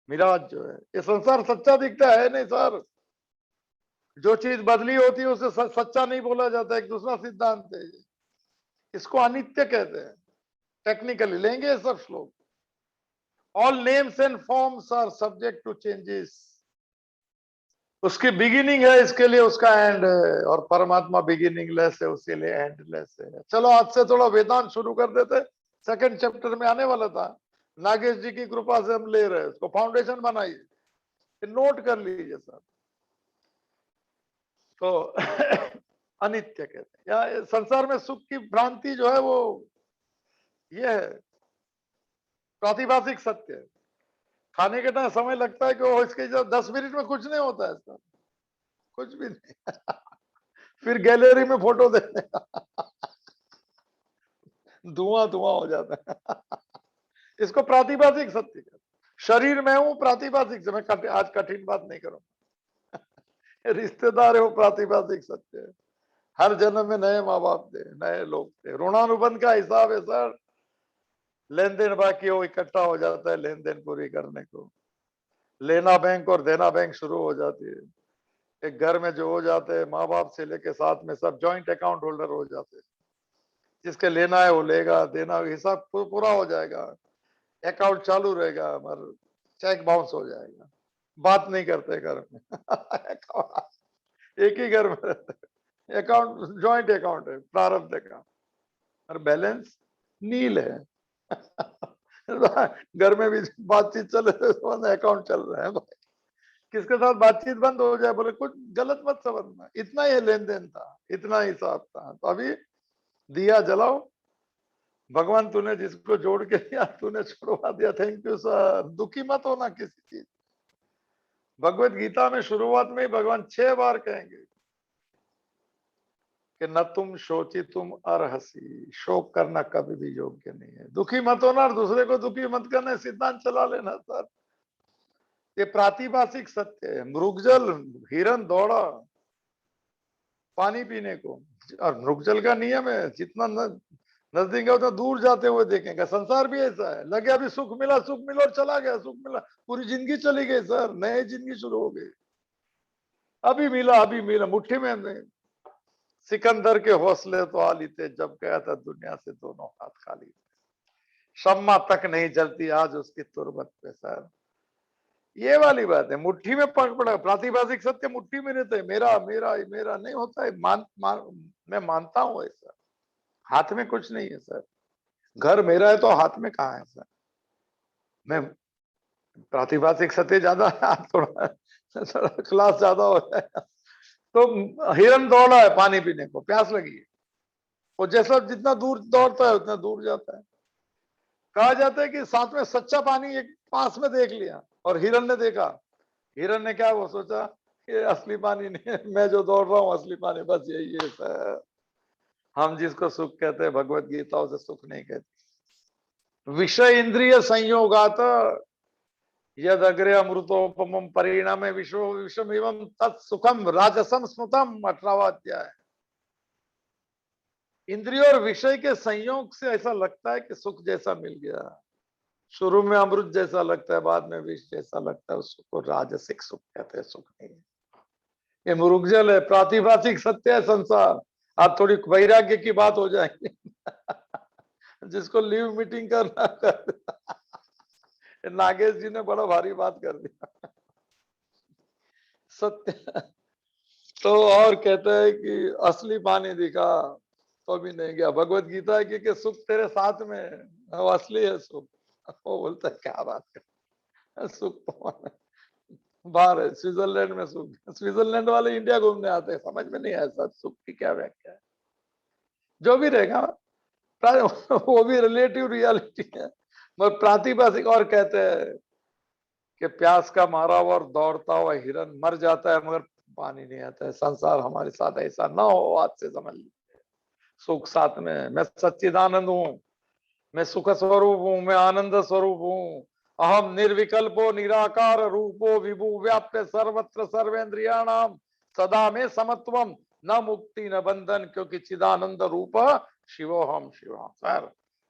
मिराज जो है, ये संसार सच्चा दिखता है नहीं सर। जो चीज बदली होती है उसे सच्चा नहीं बोला जाता, एक दूसरा सिद्धांत है, इसको अनित्य कहते हैं। टेक्निकली लेंगे ये सब श्लोक। All names and forms are subject to changes. उसकी बिगिनिंग है, इसके लिए उसका एंड है, और परमात्मा बिगिनिंग लेस है, उसके लिए एंड लेस है। चलो आज से थोड़ा वेदांत शुरू कर देते, सेकंड चैप्टर में आने वाला था, नागेश जी की कृपा से हम ले रहे हैं, उसको फाउंडेशन बनाइए, नोट कर लीजिए सर। तो अनित्य कहते हैं, या संसार में सुख की भ्रांति जो है वो ये है, प्रातिभाषिक सत्य है। खाने के टाइम समय लगता है कि वो इसके 10 मिनट में कुछ नहीं होता है सर, कुछ भी नहीं। फिर गैलरी में फोटो देने धुआं धुआं हो जाता है। इसको प्रातिभाषिक सत्य कहते हैं। शरीर में हूं प्रातिभाषिक से, मैं आज कठिन बात नहीं करूंगा। रिश्तेदार है वो प्रातिभाषिक सत्य है। हर जन्म में नए माँ बाप थे, नए लोग थे, ऋणानुबंध का हिसाब है सर। लेन देन बाकी हो, इकट्ठा हो जाता है लेन देन पूरी करने को, लेना बैंक और देना बैंक शुरू हो जाती है। एक घर में जो हो जाते हैं, माँ बाप से लेके साथ में सब जॉइंट अकाउंट होल्डर हो जाते हैं, जिसके लेना है वो लेगा, देना हिसाब पूरा हो जाएगा, अकाउंट चालू रहेगा, मगर चेक बाउंस हो जाएगा। बात नहीं करते घर में। एक ही घर में रहते, अकाउंट जॉइंट अकाउंट है, प्रारब्ध का, और बैलेंस नील है। घर में भी बातचीत चल रही है, अकाउंट चल रहा है भाई, किसके साथ बातचीत बंद हो जाए, बोले कुछ गलत मत समझना, इतना ही लेन देन था, इतना हिसाब था, तो अभी दिया जलाओ, भगवान तूने जिसको जोड़ के दिया तूने छुड़वा दिया, थैंक यू सर। दुखी मत होना किसी चीज। भगवत गीता में शुरुआत में ही भगवान 6 बार कहेंगे कि न तुम शोची तुम अर्हसी, शोक करना कभी भी योग्य नहीं है। दुखी मत होना और दूसरे को दुखी मत करना, सिद्धांत चला लेना सर। ये प्रातिभाषिक सत्य है। मृगजल हिरन दौड़ा पानी पीने को, और मृगजल का नियम है, जितना नजदीक है उतना दूर जाते हुए देखेंगे। संसार भी ऐसा है, लगे अभी सुख मिला और चला गया, सुख मिला, पूरी जिंदगी चली गई सर, नई जिंदगी शुरू हो गई। अभी मिला मुट्ठी में नहीं। सिकंदर के हौसले तो आली थे, जब गया था दुनिया से दोनों हाथ खाली थे। शम्मा तक नहीं जलती आज उसकी तुरबत पे सर। ये वाली बात है, मुट्ठी में पकड़ा, प्रातिभाषिक सत्य मुट्ठी में रहते है, मेरा मेरा मेरा नहीं होता है। मैं मानता हूं ऐसा, हाथ में कुछ नहीं है सर। घर मेरा है तो हाथ में कहाँ है सर। मैं प्रातिभाषिक सत्य ज्यादा थोड़ा थोड़ा क्लास ज्यादा हो जाए। तो हिरन दौड़ा है पानी पीने को, प्यास लगी है, वो जैसा जितना दूर दौड़ता है उतना दूर जाता है। कहा जाता है कि साथ में सच्चा पानी एक पास में देख लिया, और हिरन ने देखा। हिरन ने क्या वो सोचा, ये असली पानी नहीं है, मैं जो दौड़ रहा हूँ असली पानी बस यही है सर। हम जिसको सुख कहते हैं भगवत गीता उसे सुख नहीं कहते। विषय इंद्रिय संयोगात यद अग्रे अमृतोपम परिणाम विश्व विषम एवं तत्सुखम राजसम स्मृतम, 18वां अध्याय। इंद्रिय और विषय के संयोग से ऐसा लगता है कि सुख जैसा मिल गया। शुरू में अमृत जैसा लगता है, बाद में विष जैसा लगता है। उस सुख को राजसिक सुख कहते हैं, सुख नहीं है। ये मुरुगजल है, प्रातिभाषिक सत्य है संसार। आज थोड़ी वैराग्य की बात हो जाएगी। जिसको लीव मीटिंग करना कर। नागेश जी ने बड़ा भारी बात कर दिया। सत्य। तो और कहते हैं कि असली पानी दिखा तो भी नहीं गया। भगवत गीता है कि सुख तेरे साथ में है, वो असली है सुख। वो बोलता है क्या बात कर, सुख तो बाहर है, स्विट्जरलैंड में सुख। स्विट्जरलैंड वाले इंडिया घूमने आते हैं, समझ में नहीं आया सुख की क्या व्याख्या है। जो भी रहेगा, वो भी रिलेटिव रियलिटी है, मगर प्रातिभाषिक। और कहते हैं कि प्यास का मारा हुआ और दौड़ता हुआ हिरन मर जाता है, मगर पानी नहीं आता है। संसार हमारे साथ ऐसा ना हो, आज से समझ लीजिए। सुख साथ में है। मैं सच्चिदानंद हूँ, मैं सुख स्वरूप हूँ, मैं आनंद स्वरूप हूँ। अहम निर्विकल्पो निराकार रूपो विभु व्याप्य सर्वत्र सर्वेन्द्रियाणाम सदा में समत्वम न मुक्ति न बंधन, क्योंकि चिदानंद रूप शिवोहम शिवा। सर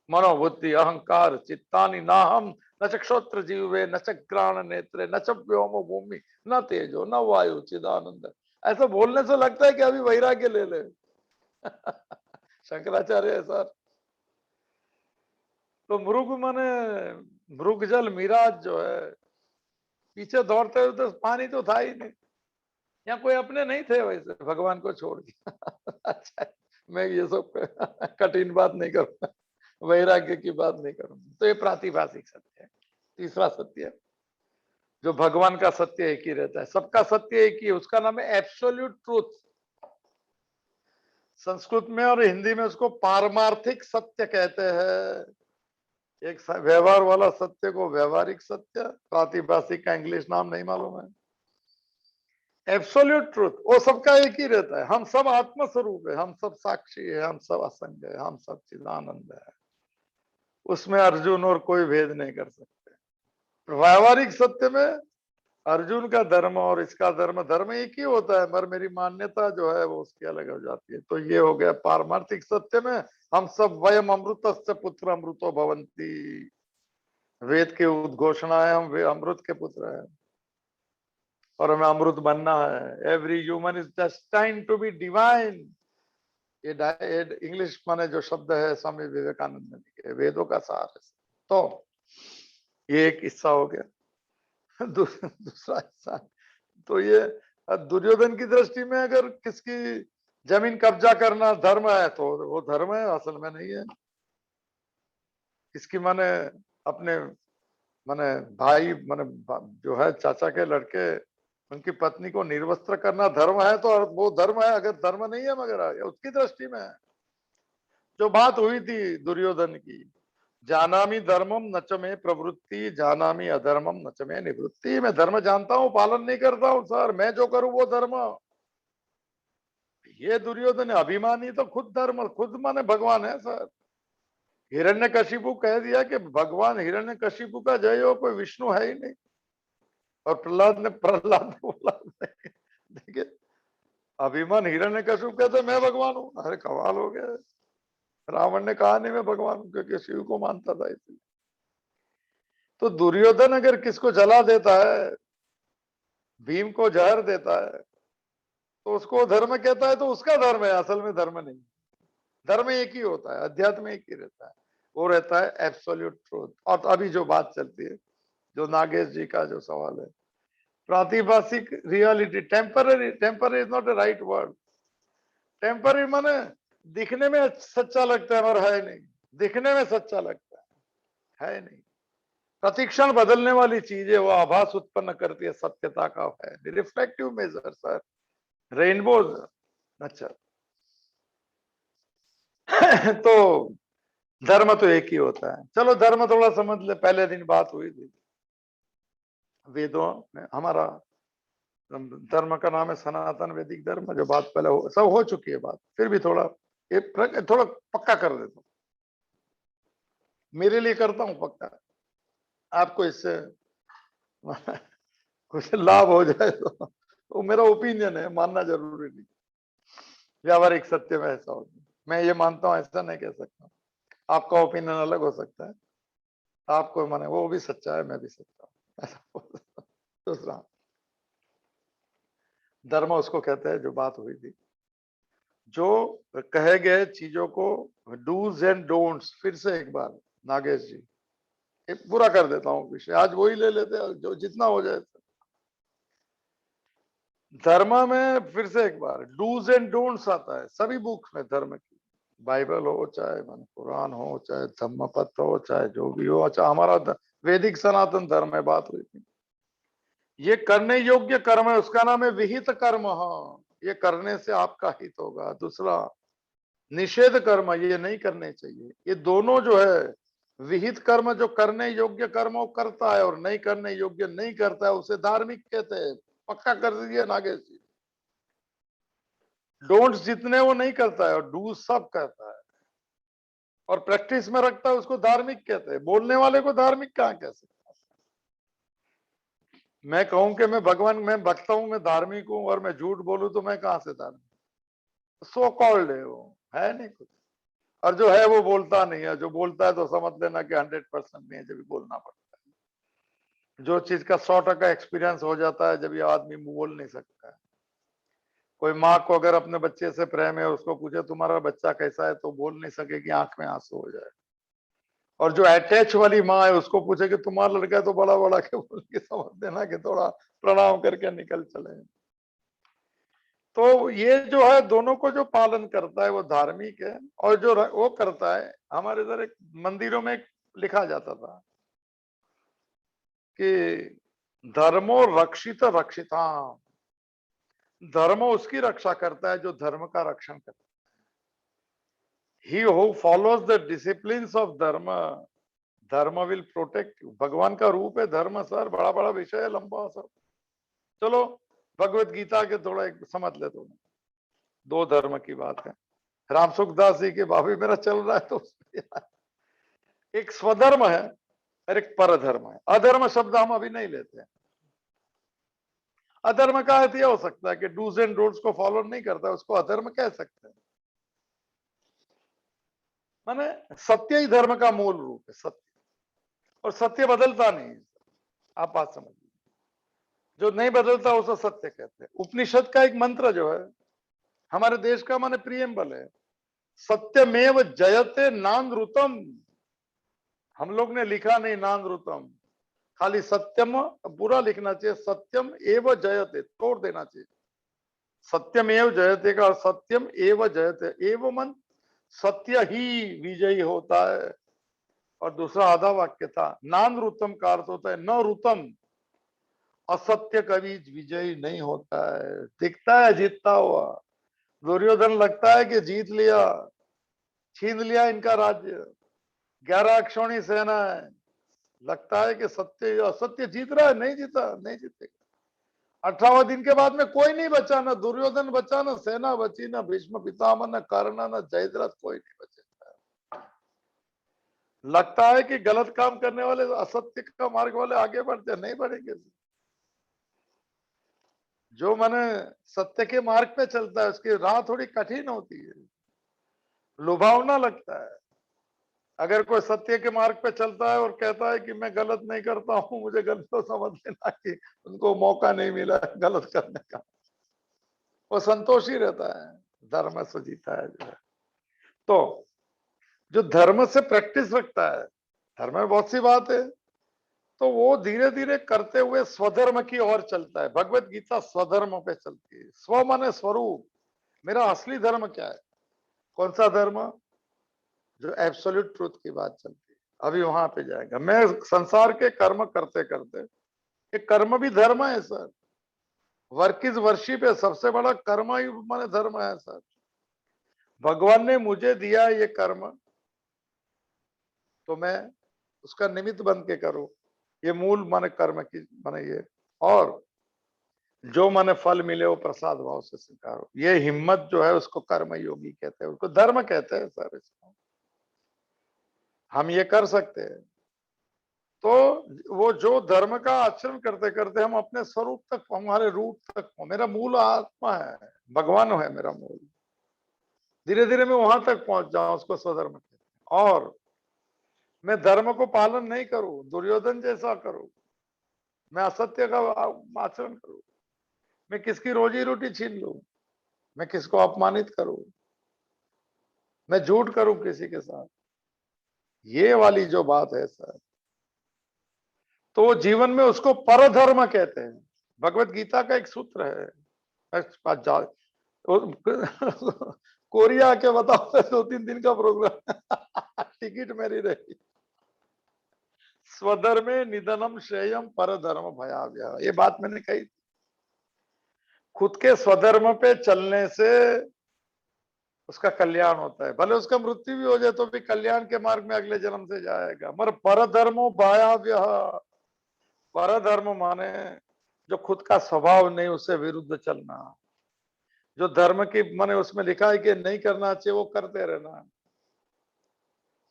मनोबुद्धि अहंकार चित्तानि नाहम न चक्षोत्र जीवे न च ग्राण नेत्रे न च व्योम भूमि न तेजो न वायु चिदानंद। ऐसा बोलने से लगता है कि अभी वैराग्य ले ले। शंकराचार्य है सर। तो मृग माने मृगजल मिराज जो है, पीछे दौड़ते हुए तो पानी तो था ही नहीं। यहाँ कोई अपने नहीं थे वैसे, भगवान को छोड़ के। अच्छा, मैं ये सब कठिन बात नहीं करूंगा, वैराग्य की बात नहीं करूंगा। तो ये प्रातिभाषिक सत्य है। तीसरा सत्य है, जो भगवान का सत्य एक ही रहता है, सबका सत्य एक ही है, उसका नाम है एब्सोल्यूट ट्रूथ। संस्कृत में और हिंदी में उसको पारमार्थिक सत्य कहते हैं। एक व्यवहार वाला सत्य को व्यवहारिक सत्य, प्रातिभाषिक का इंग्लिश नाम नहीं मालूम है। एब्सोल्यूट ट्रूथ वो सबका एक ही रहता है। हम सब आत्म स्वरूप है, हम सब साक्षी है, हम सब असंग है, हम सब चिदानंद है। उसमें अर्जुन और कोई भेद नहीं कर सकते। व्यवहारिक सत्य में अर्जुन का धर्म और इसका धर्म, धर्म एक ही होता है, मगर मेरी मान्यता जो है वो उसकी अलग हो जाती है। तो ये हो गया पारमार्थिक सत्य में। हम सब वयम अमृतस्य पुत्र अमृतो भवंती, वेद के उद्घोषणा है, हम वे अमृत के पुत्र हैं और हमें अमृत बनना है। Every human is destined to be divine. ये इंग्लिश माने जो शब्द है स्वामी विवेकानंद ने लिखे, वेदों का सार है। तो ये एक हिस्सा हो गया। दूसरा हिस्सा, तो ये दुर्योधन की दृष्टि में अगर किसकी जमीन कब्जा करना धर्म है तो वो धर्म है, असल में नहीं है। किसकी माने अपने माने भाई माने जो है चाचा के लड़के, उनकी पत्नी को निर्वस्त्र करना धर्म है, तो वो धर्म है। अगर धर्म नहीं है मगर उसकी दृष्टि में है। जो बात हुई थी दुर्योधन की, जानामि धर्मम नच में प्रवृत्ति जानामि अधर्मम नच में निवृत्ति। मैं धर्म जानता हूँ, पालन नहीं करता हूँ सर, मैं जो करूँ वो धर्म। ये दुर्योधन अभिमानी तो खुद धर्म, खुद माने भगवान है सर। हिरण्यकशिपु कह दिया कि भगवान हिरण्यकशिपु का जय हो, कोई विष्णु है ही नहीं। और प्रहलाद बोला देखिए, अभिमान हिरण्यकशिपु कहते मैं भगवान हूँ। अरे कमाल हो गया। रावण ने कहा नहीं मैं भगवान हूँ, क्योंकि शिव को मानता था इसलिए। तो दुर्योधन अगर किसको जला देता है, भीम को जहर देता है, तो उसको धर्म कहता है, तो उसका धर्म है, असल में धर्म नहीं। धर्म एक ही होता है, अध्यात्म एक ही रहता है, वो रहता है एब्सोल्यूट ट्रूथ। और अभी जो बात चलती है, जो नागेश जी का जो सवाल है, प्रातिभाषिक reality, temporary, temporary is not a right word. Temporary माने दिखने में सच्चा लगता है, मगर है नहीं। दिखने में सच्चा लगता है नहीं। प्रतिक्षण बदलने वाली चीज है, वो आभास उत्पन्न करती है, सत्यता का है। Reflective measure sir, rainbows. अच्छा। तो धर्म तो एक ही होता है। चलो धर्म थोड़ा समझ ले। पहले दिन बात हुई थी वेदों में, हमारा धर्म का नाम है सनातन वैदिक धर्म। जो बात पहले सब हो चुकी है बात, फिर भी थोड़ा थोड़ा पक्का कर देता हूँ। मेरे लिए करता हूँ पक्का, आपको इससे कुछ लाभ हो जाए तो मेरा ओपिनियन है, मानना जरूरी नहीं। व्यावहारिक सत्य में ऐसा होता है। मैं ये मानता हूं, ऐसा नहीं कह सकता। आपका ओपिनियन अलग हो सकता है, आपको माने वो भी सच्चा है, मैं भी सच्चा हूं, ऐसा बोल सकता हूं। दूसरा, धर्म उसको कहते हैं, जो बात हुई थी, जो कहे गए चीजों को डूज एंड डोंट्स, फिर से एक बार नागेश जी, एक पूरा कर देता हूँ विषय, आज वही ले लेते हैं जो जितना हो जाए। धर्म में फिर से एक बार डूज एंड डोंट्स आता है सभी बुक्स में, धर्म की, बाइबल हो, चाहे मन कुरान हो, चाहे धम्मपत्र हो, चाहे जो भी हो, अच्छा हमारा वैदिक सनातन धर्म में बात हुई थी, ये करने योग्य कर्म है, उसका नाम है विहित कर्म। हाँ, ये करने से आपका हित होगा। दूसरा, निषेध कर्म, ये नहीं करने चाहिए। ये दोनों जो है, विहित कर्म जो करने योग्य कर्म वो करता है, और नहीं करने योग्य नहीं करता है, उसे धार्मिक कहते हैं। पक्का कर दीजिए नागेश जी। डोंट्स जितने वो नहीं करता है, और डू सब करता है, और प्रैक्टिस में रखता है, उसको धार्मिक कहते हैं। बोलने वाले को धार्मिक कहां कह सकते? मैं कहूं कि मैं भगवान, मैं भक्त हूं, मैं धार्मिक हूं, और मैं झूठ बोलूं तो मैं कहां से धार्मिक? सो कॉल्ड है वो, है नहीं कुछ। और जो है वो बोलता नहीं है, जो बोलता है तो समझ लेना कि 100% नहीं है, जब भी बोलना पड़ता है। जो चीज का 100% एक्सपीरियंस हो जाता है, जब ये आदमी बोल नहीं सकता है। कोई माँ को अगर अपने बच्चे से प्रेम है, उसको पूछे तुम्हारा बच्चा कैसा है, तो बोल नहीं सकेगी, आंख में आंसू हो जाए। और जो अटैच वाली माँ है, उसको पूछे कि तुम्हारा लड़का है, तो बड़ा बड़ा के बोल के समझ देना कि थोड़ा प्रणाम करके निकल चले। तो ये जो है, दोनों को जो पालन करता है वो धार्मिक है, और जो वो करता है, हमारे इधर एक मंदिरों में लिखा जाता था कि धर्मो रक्षित रक्षिता, धर्म उसकी रक्षा करता है जो धर्म का रक्षण करता है। He who follows the disciplines of धर्म, धर्म विल प्रोटेक्ट यू। भगवान का रूप है धर्म। सर बड़ा बड़ा विषय है, लंबा सब। चलो भगवत गीता के थोड़ा एक समझ ले तुम। दो धर्म की बात है, राम सुखदास जी के भाभी मेरा चल रहा है, तो एक स्वधर्म है और एक परधर्म है। अधर्म शब्द हम अभी नहीं लेते हैं। अधर्म का अर्थ यह हो सकता है कि डूज एंड डोंट्स को फॉलो नहीं करता, उसको अधर्म कह सकते हैं। माने सत्य ही धर्म का मूल रूप है, सत्य। और सत्य बदलता नहीं है, आप बात समझिए। जो नहीं बदलता उसे सत्य कहते हैं। उपनिषद का एक मंत्र जो है, हमारे देश का माने प्रियम्बल है, सत्यमेव जयते नानृतम। हम लोग ने लिखा नहीं नानृतम, खाली सत्यम पूरा लिखना चाहिए। सत्यम एव जयते, तोड़ देना चाहिए। सत्यम एव जयते का सत्यम एव जयते, एव मन सत्य ही विजयी होता है। और दूसरा आधा वाक्य था, नानृतम का अर्थ होता है न रुतम, असत्य कभी विजयी नहीं होता है। दिखता है जीतता हुआ, दुर्योधन लगता है कि जीत लिया, छीन लिया इनका राज्य, 11 अक्षौणी सेना है, लगता है कि सत्य असत्य जीत रहा है, नहीं जीता, नहीं जीतेगा। 18वें दिन के बाद में कोई नहीं बचा, ना दुर्योधन बचा, ना सेना बची, ना भीष्म पितामह, ना कर्ण, ना जयद्रथ, कोई नहीं बचे। लगता है कि गलत काम करने वाले, असत्य का मार्ग वाले आगे बढ़ते, नहीं बढ़ेंगे। जो माने सत्य के मार्ग पे चलता है, उसकी राह थोड़ी कठिन होती है, लुभावना लगता है। अगर कोई सत्य के मार्ग पे चलता है और कहता है कि मैं गलत नहीं करता हूं, मुझे गलत, तो समझ लेना कि उनको मौका नहीं मिला गलत करने का, वो संतोषी रहता है, धर्म से जीता है जो है। तो जो धर्म से प्रैक्टिस रखता है, धर्म में बहुत सी बात है, तो वो धीरे धीरे करते हुए स्वधर्म की ओर चलता है। भगवत गीता स्वधर्म पे चलती है। स्व माने स्वरूप, मेरा असली धर्म क्या है, कौन सा धर्म, जो एब्सोल्यूट ट्रूथ की बात चलती है। अभी वहां पे जाएगा। मैं संसार के कर्म करते करते, ये कर्म भी धर्म है सर, वर्क इज वर्शिप है, सबसे बड़ा कर्म ही माने धर्म है सर। भगवान ने मुझे दिया ये कर्म, तो मैं उसका निमित्त बन के करूं, ये मूल माने कर्म की माने ये। और जो माने फल मिले वो प्रसाद भाव से स्वीकारो, ये हिम्मत जो है उसको कर्म योगी कहते हैं, उसको धर्म कहते हैं सर। इसको हम ये कर सकते हैं। तो वो जो धर्म का आचरण करते करते हम अपने स्वरूप तक, हमारे रूप तक, मेरा मूल आत्मा है, भगवान है मेरा मूल। धीरे धीरे मैं वहां तक पहुंच जाऊं, उसको स्वधर्म कहते हैं। और मैं धर्म को पालन नहीं करूं, दुर्योधन जैसा करूं, मैं असत्य का आचरण करूं, मैं किसकी रोजी रोटी छीन लूं, मैं किसको अपमानित करूं, मैं झूठ करूं किसी के साथ, ये वाली जो बात है सर, तो जीवन में उसको परधर्म कहते हैं। भगवत गीता का एक सूत्र है। कोरिया के बताओ, 2-3 दिन का प्रोग्राम टिकट मेरी रही। स्वधर्मे निधनम श्रेयम परधर्म भयावह, ये बात मैंने कही। खुद के स्वधर्म पे चलने से उसका कल्याण होता है, भले उसका मृत्यु भी हो जाए तो भी कल्याण के मार्ग में अगले जन्म से जाएगा। मगर परधर्मो भयावह, परधर्म माने जो खुद का स्वभाव नहीं उससे विरुद्ध चलना, जो धर्म की माने उसमें लिखा है कि नहीं करना चाहिए वो करते रहना,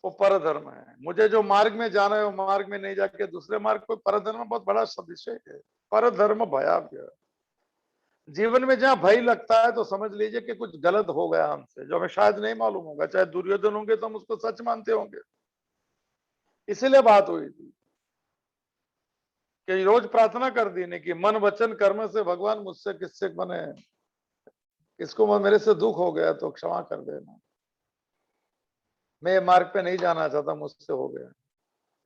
वो परधर्म है। मुझे जो मार्ग में जाना है वो मार्ग में नहीं जाके दूसरे मार्ग को, परधर्म बहुत बड़ा विषय है। परधर्म भयावह, जीवन में जहां भय लगता है तो समझ लीजिए कि कुछ गलत हो गया हमसे, जो हमें शायद नहीं मालूम होगा। चाहे दुर्योधन होंगे तो हम उसको सच मानते होंगे। इसीलिए बात हुई थी कि रोज प्रार्थना कर दी ने कि मन वचन कर्म से भगवान मुझसे किससे बने, किसको मेरे से दुख हो गया तो क्षमा कर देना, मैं ये मार्ग पे नहीं जाना चाहता, मुझसे हो गया,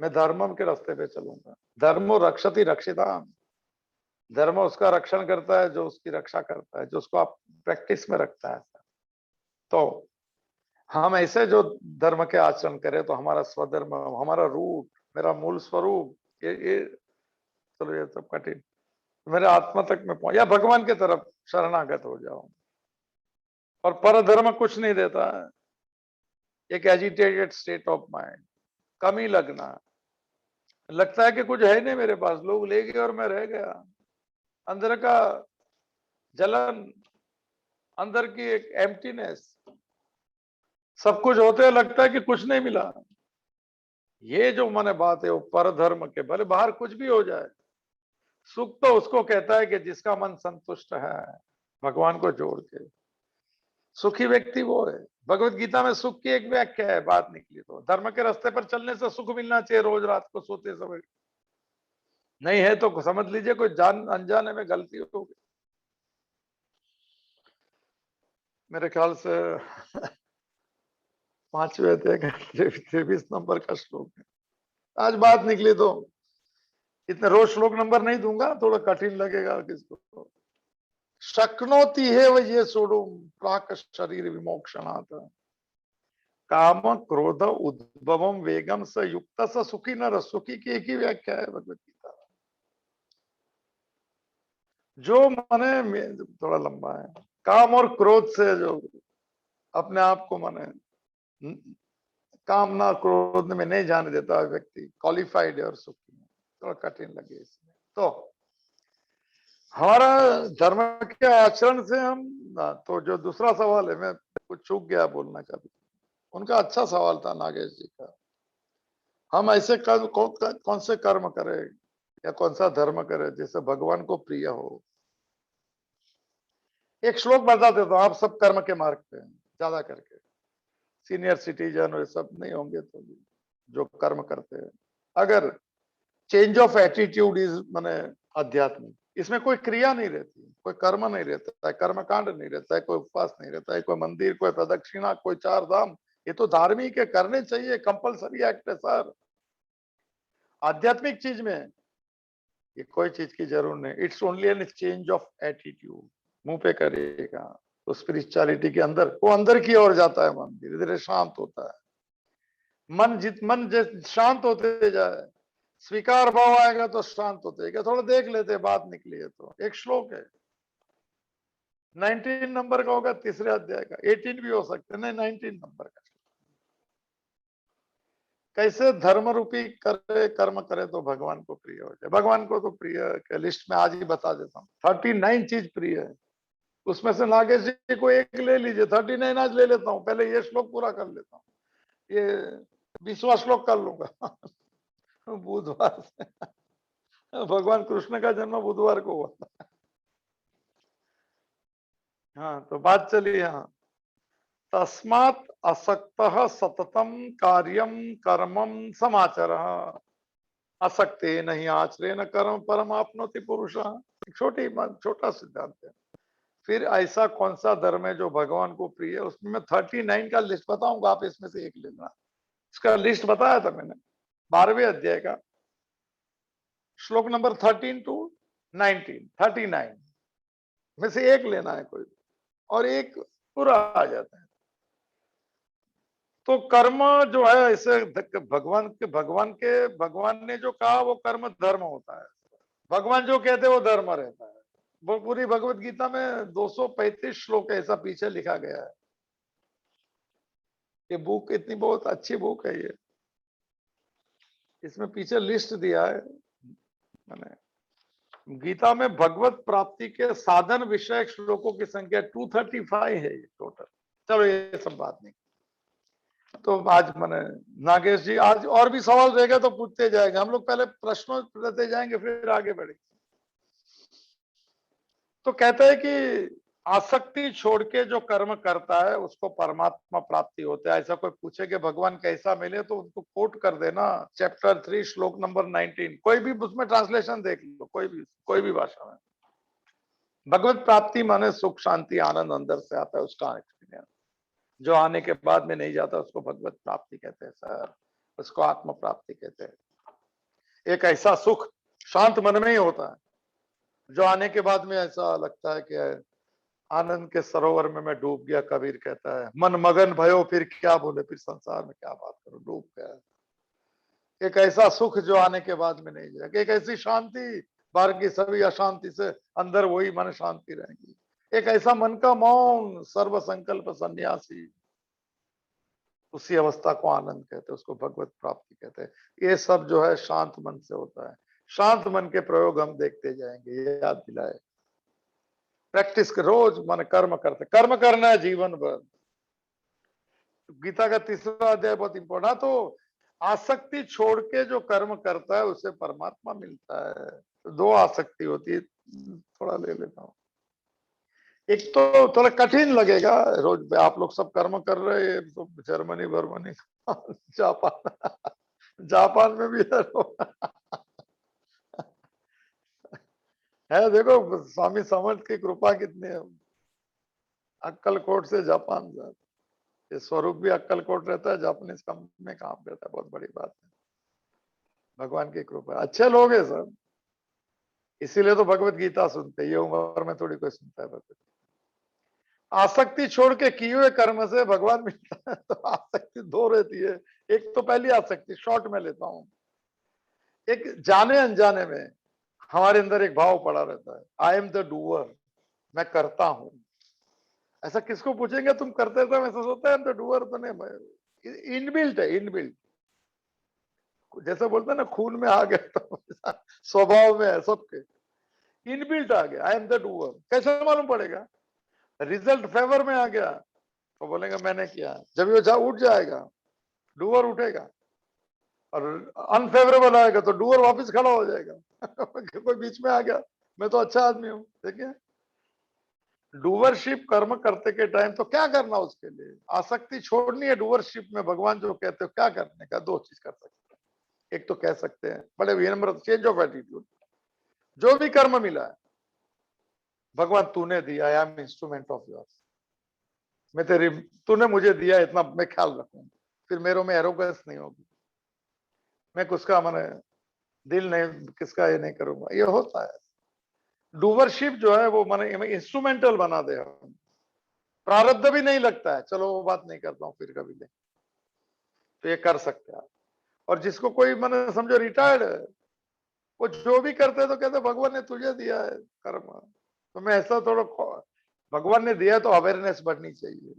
मैं धर्म के रास्ते पे चलूंगा। धर्मो रक्षति रक्षिता, धर्म उसका रक्षण करता है जो उसकी रक्षा करता है, जो उसको आप प्रैक्टिस में रखता है। तो हम ऐसे जो धर्म के आचरण करें तो हमारा स्वधर्म, हमारा रूट, मेरा मूल स्वरूप, ये चलो ये सब कठिन, मेरे आत्मा तक में पहुंच या भगवान की तरफ शरणागत हो जाओ। और परधर्म कुछ नहीं देता है, एक एजिटेटेड स्टेट ऑफ माइंड, कमी लगना, लगता है कि कुछ है नहीं मेरे पास, लोग ले गए और मैं रह गया, अंदर का जलन, अंदर की एक एम्प्टीनेस, सब कुछ होते लगता है कि कुछ नहीं मिला। ये जो मैंने बात है वो परधर्म के, भले बाहर कुछ भी हो जाए, सुख तो उसको कहता है कि जिसका मन संतुष्ट है भगवान को जोड़ के, सुखी व्यक्ति वो है। भगवत गीता में सुख की एक व्याख्या है, बात निकली तो धर्म के रास्ते पर चलने से सुख मिलना चाहिए रोज रात को सोते समय, नहीं है तो समझ लीजिए कोई जान अनजाने में गलती हो गई। मेरे ख्याल से 5वें अध्याय का 23 नंबर का श्लोक है। आज बात निकली तो इतने रोज श्लोक नंबर नहीं दूंगा, थोड़ा कठिन लगेगा किसको। शक्नोति है वह ये सोडुम प्राक शरीर विमोक्षणात्, काम क्रोध उद्भवम वेगम स युक्त स सुखी नर, सुखी की एक ही व्याख्या है भगवत गीता। जो माने थोड़ा लंबा है, काम और क्रोध से जो अपने आप को माने कामना क्रोध में नहीं जाने देता व्यक्ति, क्वालिफाइड है और सुखी है। थोड़ा कठिन लगे इसमें। तो हमारा धर्म के आचरण से हम तो जो दूसरा सवाल है, मैं कुछ चूक गया बोलना कभी, उनका अच्छा सवाल था नागेश जी का। हम ऐसे कौन से कर्म करें या कौन सा धर्म करें जिससे भगवान को प्रिय हो। एक श्लोक बता देता हूं, आप सब कर्म के मार्ग पे हैं ज्यादा करके, सीनियर सिटीजन और सब नहीं होंगे तो भी जो कर्म करते हैं, अगर चेंज ऑफ एटीट्यूड इज माने अध्यात्म, इसमें कोई क्रिया नहीं रहती, कोई कर्म नहीं रहता है, कर्मकांड नहीं रहता है, कोई उपवास नहीं रहता है, कोई मंदिर, कोई प्रदक्षिणा, कोई 4 धाम, ये तो धार्मिक है, करने चाहिए, कंपलसरी एक्ट है सर। आध्यात्मिक चीज में ये कोई चीज की जरूरत नहीं, it's only an change of attitude. मुंह पे करेगा तो स्पिरिचुअलिटी के अंदर, वो अंदर की ओर जाता है, मन धीरे धीरे शांत होता है। मन शांत होते जाए, स्वीकार भाव आएगा तो शांत होते हैं। थोड़ा देख लेते, बात निकली है तो एक श्लोक है 19 नंबर का होगा, तीसरे अध्याय का, 18 भी हो सकते, नहीं 19 नंबर का। कैसे धर्म रूपी करे कर्म करे तो भगवान को प्रिय हो जाए। भगवान को तो प्रिय के लिस्ट में आज ही बता देता हूँ, 39 चीज प्रिय है, उसमें से नागेश जी को एक ले लीजिए, 39 आज ले लेता हूँ, पहले ये श्लोक पूरा कर लेता हूँ, ये 20वां श्लोक कर लूंगा। बुधवार से भगवान कृष्ण का जन्म बुधवार को हुआ। हाँ तो बात चली, हाँ तस्मात् असक्तः सततम कार्यम कर्मम समाचरः असक्ते नहीं आचरे न कर्म परमाप्नोति पुरुषः। छोटा सिद्धांत है। फिर ऐसा कौन सा धर्म है जो भगवान को प्रिय है? उसमें मैं 39 का लिस्ट बताऊंगा, आप इसमें से एक लेना। इसका लिस्ट बताया था मैंने 12वें अध्याय का, श्लोक नंबर 13 टू 19, 39 में से एक लेना है कोई, और एक पूरा आ जाता है। तो कर्म जो है ऐसे भगवान ने जो कहा वो कर्म धर्म होता है। भगवान जो कहते हैं वो धर्म रहता है। वो पूरी भगवत गीता में 235 श्लोक ऐसा पीछे लिखा गया है। ये बुक इतनी बहुत अच्छी बुक है ये। इसमें पीछे लिस्ट दिया है मैंने। गीता में भगवत प्राप्ति के साधन विषयक श्लोकों की संख्या 235 है ये टोटल। चलो ये सब बात नहीं। तो आज मैंने नागेश जी, आज और भी सवाल रहेगा तो पूछते जाएंगे हम लोग, पहले प्रश्नों देते जाएंगे फिर आगे बढ़ेंगे। तो कहते हैं कि आसक्ति छोड़ के जो कर्म करता है उसको परमात्मा प्राप्ति होता है। ऐसा कोई पूछे कि भगवान कैसा मिले तो उनको कोट कर देना, चैप्टर 3 श्लोक नंबर 19, कोई भी उसमें ट्रांसलेशन देख लो, कोई भी भाषा में। भगवत प्राप्ति माने सुख शांति आनंद अंदर से आता है, उसका एक्सपीरियंस जो आने के बाद में नहीं जाता उसको भगवत प्राप्ति कहते हैं सर, उसको आत्म प्राप्ति कहते हैं। एक ऐसा सुख शांत मन में ही होता है जो आने के बाद में ऐसा लगता है कि आनंद के सरोवर में मैं डूब गया। कबीर कहता है मन मगन भयो फिर क्या बोले, फिर संसार में क्या बात करो, डूब गया। एक ऐसा सुख जो आने के बाद में नहीं जाएगा, एक ऐसी शांति, बाहर की सभी अशांति से अंदर वही मन शांति रहेगी। एक ऐसा मन का मौन, सर्व संकल्प सन्यासी, उसी अवस्था को आनंद कहते हैं, उसको भगवत प्राप्ति कहते हैं। ये सब जो है शांत मन से होता है। शांत मन के प्रयोग हम देखते जाएंगे, ये याद दिलाए। प्रैक्टिस रोज मन कर्म करते, कर्म करना है जीवन भर। गीता का 3रा अध्याय बहुत इंपॉर्टेंट। तो आसक्ति छोड़ के जो कर्म करता है उसे परमात्मा मिलता है। तो 2 आसक्ति होती है, थोड़ा ले लेता हूं। एक तो थोड़ा कठिन लगेगा, रोज आप लोग सब कर्म कर रहे हैं तो जर्मनी बर्मनी जापान जापान में भी है। देखो स्वामी समर्थ की कृपा कितनी है। अक्कलकोट से जापान जाते, ये स्वरूप भी अक्कलकोट रहता है, जापानीज कंपनी में काम करता है, बहुत बड़ी बात है। भगवान की कृपा, अच्छे लोग हैं सब, इसीलिए तो भगवत गीता सुनते। ये उम्र में थोड़ी कोई सुनता है भगवत। आसक्ति छोड़ के किए हुए कर्म से भगवान मिलता है। तो आसक्ति 2 रहती है। एक तो पहली आसक्ति शॉर्ट में लेता हूं, एक जाने अनजाने में हमारे अंदर एक भाव पड़ा रहता है, आई एम द डूअर, मैं करता हूं। ऐसा किसको पूछेंगे तुम करते थे, ऐसा सोचता है तो डूअर तो नहीं, इनबिल्ट है, इनबिल्ट। जैसे बोलते हैं ना खून में आ गया तो स्वभाव में है सबके, इनबिल्ट आ गया, आई एम द डूअर। कैसे मालूम पड़ेगा? रिजल्ट फेवर में आ गया तो बोलेगा मैंने किया। जब ये उठ जाएगा डूअर उठेगा, और अनफेवरेबल आएगा तो डूअर वापस खड़ा हो जाएगा। कोई बीच में आ गया, मैं तो अच्छा आदमी हूं। देखिए डूअरशिप कर्म करते के टाइम तो क्या करना, उसके लिए आसक्ति छोड़नी है। डूअरशिप में भगवान जो कहते हो क्या करने का, 2 चीज कर सकते हैं। एक तो कह सकते हैं बड़े विनम्र, चेंज ऑफ एटीट्यूड, जो भी कर्म मिला है भगवान तूने दिया, I am instrument of yours, मैं तेरी, तूने मुझे दिया, इतना मैं ख्याल रखूंगा। फिर मेरे में एरोगेंस नहीं होगी, मैं किसका मैंने दिल नहीं, किसका ये नहीं करूंगा। ये होता है डूवरशिप जो है, वो माने इंस्ट्रूमेंटल बना दे हम। प्रारब्ध भी नहीं लगता है, चलो वो बात नहीं करता हूँ फिर कभी नहीं, तो ये कर सकते हैं आप। और जिसको कोई मैंने समझो रिटायर्ड है, वो जो भी करते हैं तो कहते भगवान ने तुझे दिया है कर्म। तो मैं ऐसा थोड़ा, भगवान ने दिया तो अवेयरनेस बढ़नी चाहिए,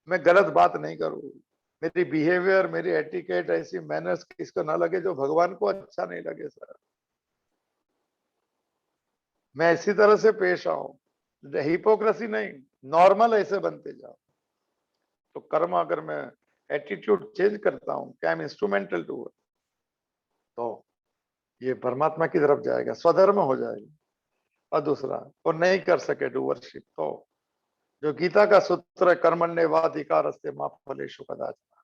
मैं गलत बात नहीं करूं, मेरी बिहेवियर, मेरी एटिकेट, ऐसी मैनर्स किसको ना लगे जो भगवान को अच्छा नहीं लगे सर। मैं इसी तरह से पेश आऊं, हिपोक्रेसी नहीं, नॉर्मल ऐसे बनते जाओ। तो कर्म अगर मैं एटीट्यूड चेंज करता हूं, क्या आई एम इंस्ट्रूमेंटल टू, तो ये परमात्मा की तरफ जाएगा, स्वधर्म हो जाएगा। और दूसरा वो नहीं कर सके डूअरशिप, तो जो गीता का सूत्र है, कर्मण्येवाधिकारस्ते मा फलेषु कदाचन,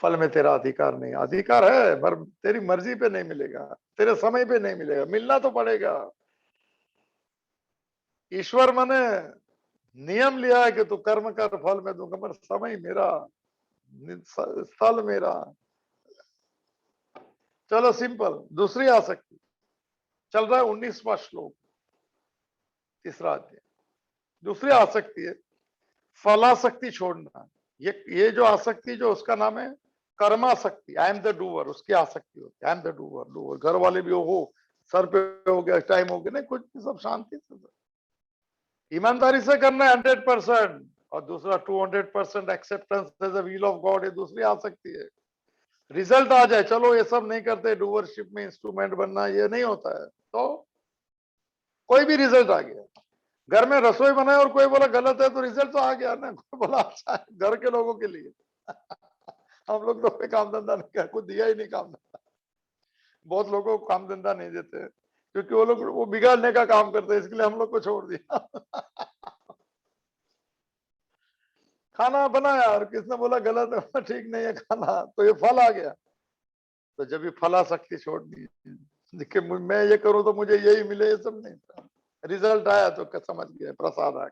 फल में तेरा अधिकार नहीं। अधिकार है पर तेरी मर्जी पे नहीं मिलेगा, तेरे समय पे नहीं मिलेगा, मिलना तो पड़ेगा। ईश्वर मैंने नियम लिया है कि तू कर्म कर, फल में दूंगा, पर समय मेरा, स्थल मेरा। चलो सिंपल। दूसरी आसक्ति चल रहा है 19वां श्लोक, तीसरा अध्याय। दूसरी आसक्ति है फलासक्ति छोड़ना। ये जो आसक्ति जो उसका नाम है कर्मासक्ति, आई एम द डूअर, उसकी आसक्ति होती है। I am the doer, doer घर वाले भी हो, सर पे हो गया, टाइम हो गया, नहीं कुछ नहीं, सब शांति से, ईमानदारी से करना है 100%। और दूसरा 200% acceptance as the wheel of god, ये दूसरी आसक्ति है। रिजल्ट आ जाए, चलो ये सब नहीं करते, डूअरशिप में इंस्ट्रूमेंट बनना ये नहीं होता है। तो कोई भी रिजल्ट आ गया, घर में रसोई बनाए और कोई बोला गलत है तो रिजल्ट तो आ गया ना, कोई बोला अच्छा है, घर के लोगों के लिए। हम लोग तो कोई काम धंधा नहीं कर, कुछ दिया ही नहीं काम धंधा। बहुत लोगों को काम धंधा नहीं देते क्योंकि वो लोग वो बिगाड़ने का काम करते हैं, इसके लिए हम लोग को छोड़ दिया। खाना बनाया और किसने बोला गलत है, ठीक नहीं है खाना, तो ये फल आ गया। तो जब ये फलासक्ति छोड़नी, देखिए मैं ये करूं तो मुझे यही मिले, ये सब नहीं था। रिजल्ट आया तो समझ गया प्रसाद आ गया,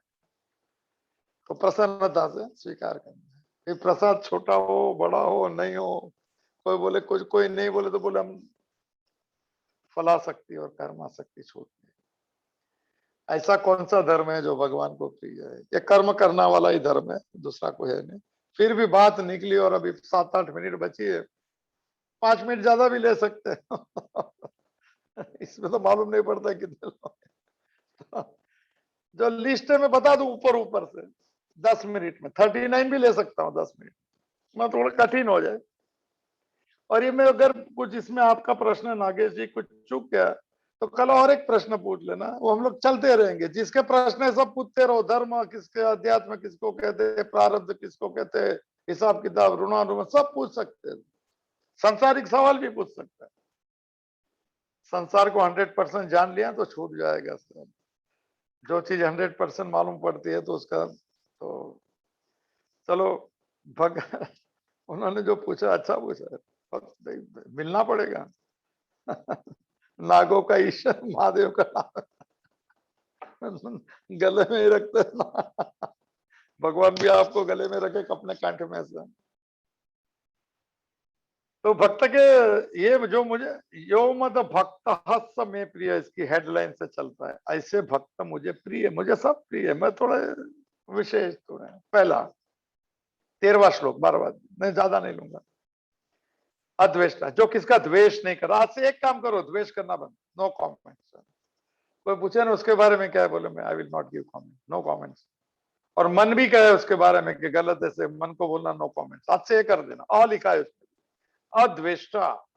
तो प्रसन्नता से स्वीकार करना है। ये प्रसाद छोटा हो बड़ा हो नहीं हो, कोई बोले कुछ, कोई नहीं बोले तो बोले हम फलासक्ति और कर्मासक्ति छोड़ते हैं। ऐसा कौन सा धर्म है जो भगवान को प्रिय है? ये कर्म करना वाला ही धर्म है, दूसरा कोई है नहीं। फिर भी बात निकली और अभी 7-8 मिनट बची है, 5 मिनट ज्यादा भी ले सकते हैं। इसमें तो मालूम नहीं पड़ता कितने लोग। जो लिस्ट है मैं बता दूं ऊपर ऊपर से, 10 मिनट में 39 भी ले सकता हूँ, 10 मिनट में थोड़ा कठिन हो जाए। और ये मैं अगर कुछ इसमें आपका प्रश्न नागेश जी कुछ चूक गया तो कल और एक प्रश्न पूछ लेना, वो हम लोग चलते रहेंगे। जिसके प्रश्न है सब पूछते रहो, धर्म किसके, अध्यात्म किसको कहते हैं, प्रारब्ध किसको कहते हैं, हिसाब किताब, ऋणानुबंध सब पूछ सकते हैं। सांसारिक सवाल भी पूछ सकते हैं। संसार को 100% जान लिया तो छूट जाएगा सब। जो चीज 100% मालूम पड़ती है तो उसका तो चलो भग। उन्होंने जो पूछा अच्छा पूछा है, मिलना पड़ेगा। नागों का ईश्वर महादेव का नाम गले में ही रखते ना। भगवान भी आपको गले में रखे अपने कंठ में से। तो भक्त के ये जो मुझे यो मत भक्त हस्त में प्रिय, इसकी हेडलाइन से चलता है, ऐसे भक्त मुझे प्रिय, मुझे सब प्रिय। मैं थोड़ा विशेष थोड़ा पहला 13वां श्लोक 12वां, मैं ज्यादा नहीं लूंगा। अद्वेष्टा, जो किसका द्वेष नहीं कर। आज से एक काम करो, द्वेष करना बंद, नो कॉमेंट्स। कोई पूछे ना उसके बारे में क्या है, बोले मैं I will not give comment, no comments. और मन भी कहे उसके बारे में कि गलत है, से मन को बोलना नो कमेंट्स, आज से ये कर देना। अ लिखा है उसमें, अद्वेष्टा,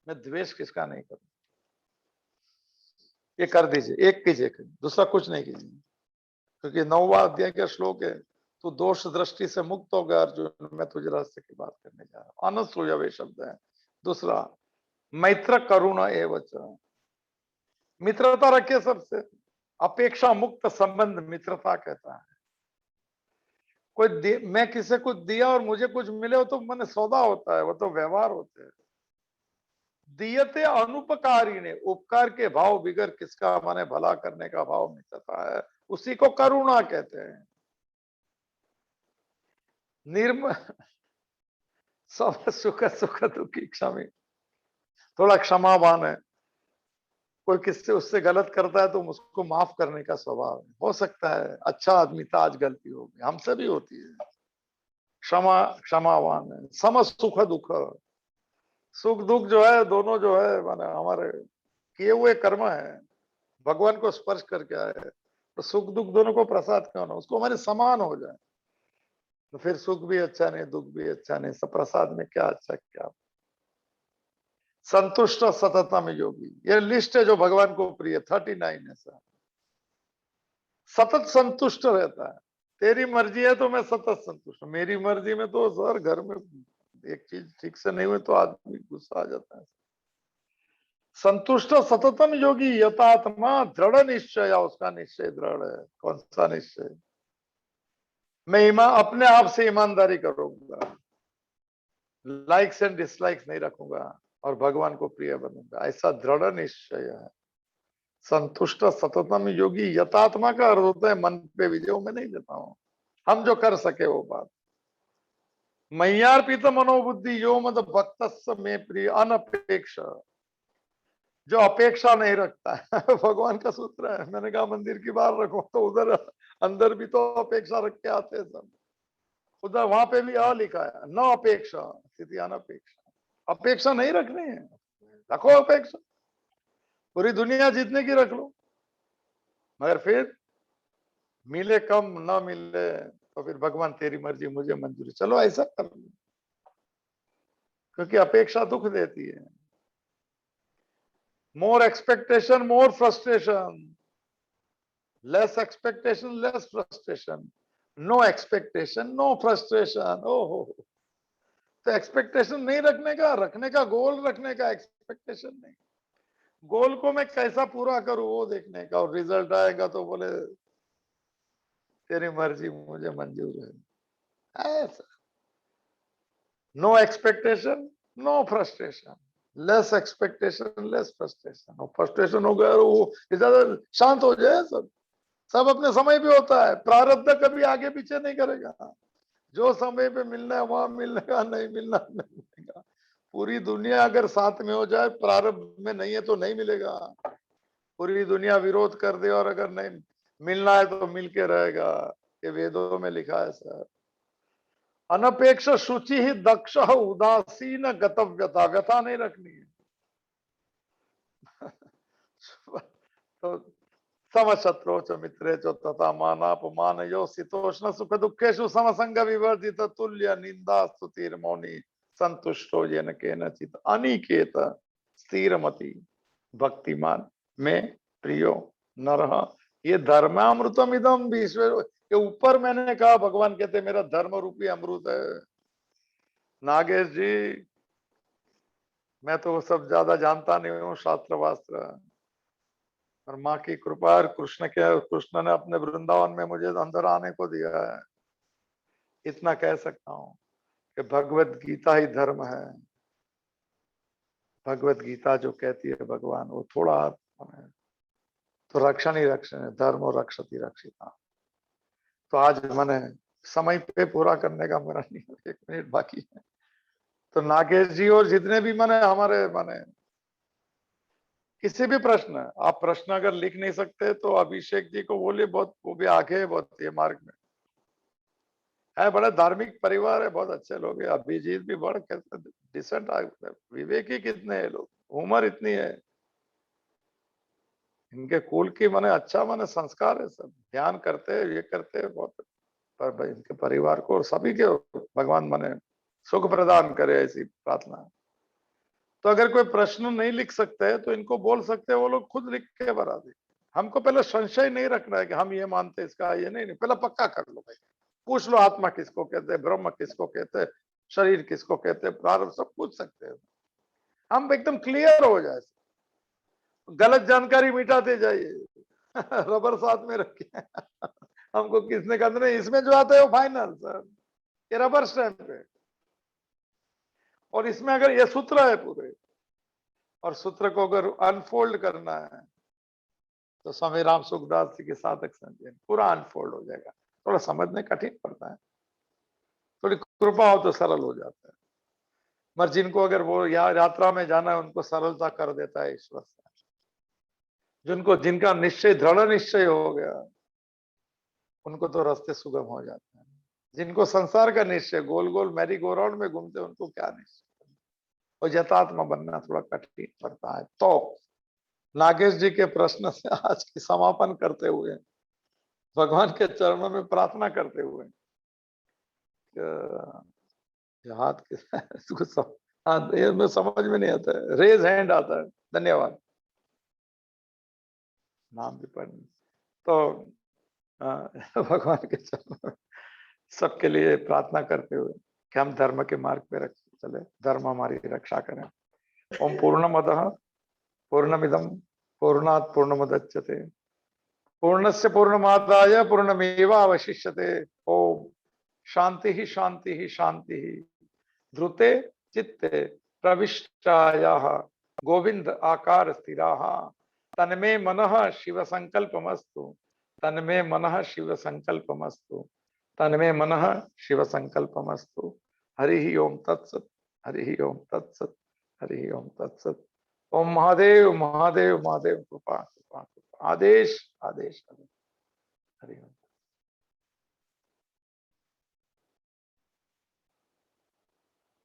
मैं द्वेष किसका नहीं करूं, ये कर दीजिए, एक कीजिए, दूसरा कुछ नहीं कीजिए। क्योंकि 9वां अध्याय का श्लोक है, तू दोष दृष्टि से मुक्त हो गया अर्जुन, मैं तुझे रास्ते की बात करने जा रहा हूं। अनसूयवे शब्द है। दूसरा मैत्र करुणा एवं, मित्रता रखे सबसे, अपेक्षा मुक्त संबंध मित्रता कहता है। कोई मैं किसी को दिया और मुझे कुछ मिले हो तो मैंने सौदा होता है, वो तो व्यवहार होते हैं। दियते अनुपकारी ने, उपकार के भाव बिगर किसका माने भला करने का भाव मित्रता है, उसी को करुणा कहते हैं। निर्म सब सुख सुख दुखी क्षमी, थोड़ा क्षमावान है। कोई किससे उससे गलत करता है तो उसको माफ करने का स्वभाव है। हो सकता है अच्छा आदमी था, आज गलती होगी, हमसे भी होती है। क्षमा, क्षमावान है। सम सुख दुख, सुख दुख जो है दोनों जो है माने हमारे किए हुए कर्म है, भगवान को स्पर्श करके आए हैं, तो सुख दुख दोनों को प्रसाद क्यों ना, उसको हमारे समान हो जाए तो फिर सुख भी अच्छा नहीं, दुख भी अच्छा नहीं, सब प्रसाद में क्या अच्छा क्या। संतुष्ट सततम योगी, ये लिस्ट है जो भगवान को प्रिय, 39 है सर। सतत संतुष्ट रहता है। तेरी मर्जी है तो मैं सतत संतुष्ट हूं, मेरी मर्जी में तो सर घर में एक चीज ठीक से नहीं हुई तो आदमी गुस्सा आ जाता है। संतुष्ट सततम योगी यथात्मा दृढ़ निश्चय, उसका निश्चय दृढ़ है। कौन सा निश्चय? मैं अपने आप से ईमानदारी करूंगा, लाइक्स एंड डिसलाइक्स नहीं रखूंगा और भगवान को प्रिय बनूंगा, ऐसा दृढ़ निश्चय है। संतुष्ट सततम योगी यथात्मा का अर्थ होता है मन पे विजय। मैं नहीं देता हूं, हम जो कर सके वो बात। मय्यार्पित मनोबुद्धि यो मद भक्त में प्रिय अनपेक्ष, जो अपेक्षा नहीं रखता है। भगवान का सूत्र है। मैंने कहा मंदिर की बाहर रखो तो उधर अंदर भी तो अपेक्षा रख के आते हैं सब। उधर वहां पे भी अ लिखा है, न अपेक्षा स्थिति अनपेक्षा। अपेक्षा नहीं रखनी है, रखो अपेक्षा, पूरी दुनिया जीतने की रख लो, मगर फिर मिले कम ना मिले तो फिर भगवान तेरी मर्जी मुझे मंजूरी, चलो ऐसा कर लो। क्योंकि अपेक्षा दुख देती है। More expectation more frustration, less expectation less frustration, no expectation no frustration. ओहो, तो एक्सपेक्टेशन नहीं रखने का गोल रखने का, एक्सपेक्टेशन नहीं। गोल को मैं कैसा पूरा करूं वो देखने का, और रिजल्ट आएगा तो बोले तेरी मर्जी मुझे मंजूर है, ऐसा। No expectation no frustration, less expectation less frustration. और फ्रस्ट्रेशन हो गया वो ज्यादा शांत हो जाए सब। सब अपने समय पे होता है, प्रारब्ध कभी आगे पीछे नहीं करेगा। जो समय पे मिलना है वहां मिलेगा, नहीं मिलना नहीं मिलेगा। पूरी दुनिया अगर साथ में हो जाए, प्रारब्ध में नहीं है तो नहीं मिलेगा। पूरी दुनिया विरोध कर दे और अगर नहीं मिलना है तो मिलके रहेगा, ये वेदों में लिखा है सर। अनपेक्ष शुचि ही दक्ष उदासीन गतव्यता, व्यथा नहीं रखनी है। तो समशत्रो च मित्रे च तथा मानापमान यो शीतोष्ण सुख दुखेशु समसंग विवर्जित तुल्य निंदा स्तुतिर मौनी संतुष्टो येन केनचित अनिकेत स्थिरमति भक्तिमान में प्रियो नरः। ये धर्मामृतम इदम विश्व के ऊपर मैंने कहा, भगवान कहते मेरा धर्म रूपी अमृत है। नागेश जी, मैं तो सब ज्यादा जानता नहीं हूँ शास्त्र वास्त्र, और माँ की कृपा और कृष्ण ने अपने वृंदावन में मुझे अंदर आने को दिया है। इतना कह सकता हूँ कि भगवत गीता ही धर्म है। भगवत गीता जो कहती है भगवान, वो थोड़ा तो रक्षण ही रक्षण है, धर्म और रक्षति रक्षिता। तो आज मैंने समय पे पूरा करने का मेरा नहीं, 1 मिनट बाकी है। तो नागेश जी और जितने भी मैंने हमारे माने किसी भी प्रश्न, आप प्रश्न अगर लिख नहीं सकते तो अभिषेक जी को बोलिए, बहुत वो भी आगे है बहुत ये मार्ग में है। बड़ा धार्मिक परिवार है, बहुत अच्छे लोग हैं। अभिजीत भी बड़ा कैसे डिसेंट, विवेकी कितने हैं लोग, उम्र इतनी है इनके कुल की, माने अच्छा माने संस्कार है, सब ध्यान करते हैं, ये करते हैं बहुत। पर इनके परिवार को और सभी के भगवान माने सुख प्रदान करे, ऐसी प्रार्थना। तो अगर कोई प्रश्न नहीं लिख सकते हैं तो इनको बोल सकते हैं, वो लोग खुद लिख के बता दे। हमको पहले संशय नहीं रखना है कि हम ये मानते इसका ये नहीं, पहले पक्का कर लो भाई। पूछ लो आत्मा किसको कहते हैं, ब्रह्म किसको कहते हैं, शरीर किसको कहते हैं, प्रारब्ध, सब पूछ सकते हैं। हम एकदम क्लियर हो जाए, गलत जानकारी मिटाते जाइए। रबर साथ में रखिए। हमको किसने कहा नहीं, इसमें जो आता है वो फाइनल सर, ये रबर स्टैंप है। और इसमें अगर ये सूत्र है पूरे, और सूत्र को अगर अनफोल्ड करना है तो स्वामी राम सुखदास जी के साधक संजय पूरा अनफोल्ड हो जाएगा। थोड़ा समझने कठिन पड़ता है, थोड़ी कृपा हो तो सरल हो जाता है। मगर जिनको अगर वो यात्रा में जाना है उनको सरलता कर देता है ईश्वर से। जिनको जिनका निश्चय दृढ़ निश्चय हो गया उनको तो रास्ते सुगम हो जाते हैं। जिनको संसार का निश्चय, गोल गोल मैरी गो राउंड में घूमते, उनको क्या निश्चय, और यथात्मा बनना थोड़ा कठिन पड़ता है। तो नागेश जी के प्रश्न से आज की समापन करते हुए, भगवान के चरणों में प्रार्थना करते हुए, हाथ किस हाँ, ये में समझ में नहीं आता है, रेज हैंड आता है। धन्यवाद, नाम भी पढ़ तो भगवान के चरणों में सबके लिए प्रार्थना करते हुए कि हम धर्म के मार्ग पे रख चले, धर्म हमारी रक्षा करें। ओम पूर्णमदः पूर्णमिदं पूर्णात् पूर्णमुदच्यते पूर्णस्य पूर्णमादाय पूर्णमेवावशिष्यते। ओम शांति ही शांति ही शांति ही ध्रुते चित्ते प्रविष्टायाः गोविंद आकार स्थिराः तन्मे मनः शिव संकल्पमस्तु तन्मे मनः शिव संकल्पमस्तु तन्मे मनः शिव संकल्पमस्तु। हरि ओम तत्सत। हरि ओम तत्सत। हरि ओम तत्सत। ओम महादेव महादेव महादेव कृपा कृपा कृपा आदेश आदेश आदेश। हरि ओम।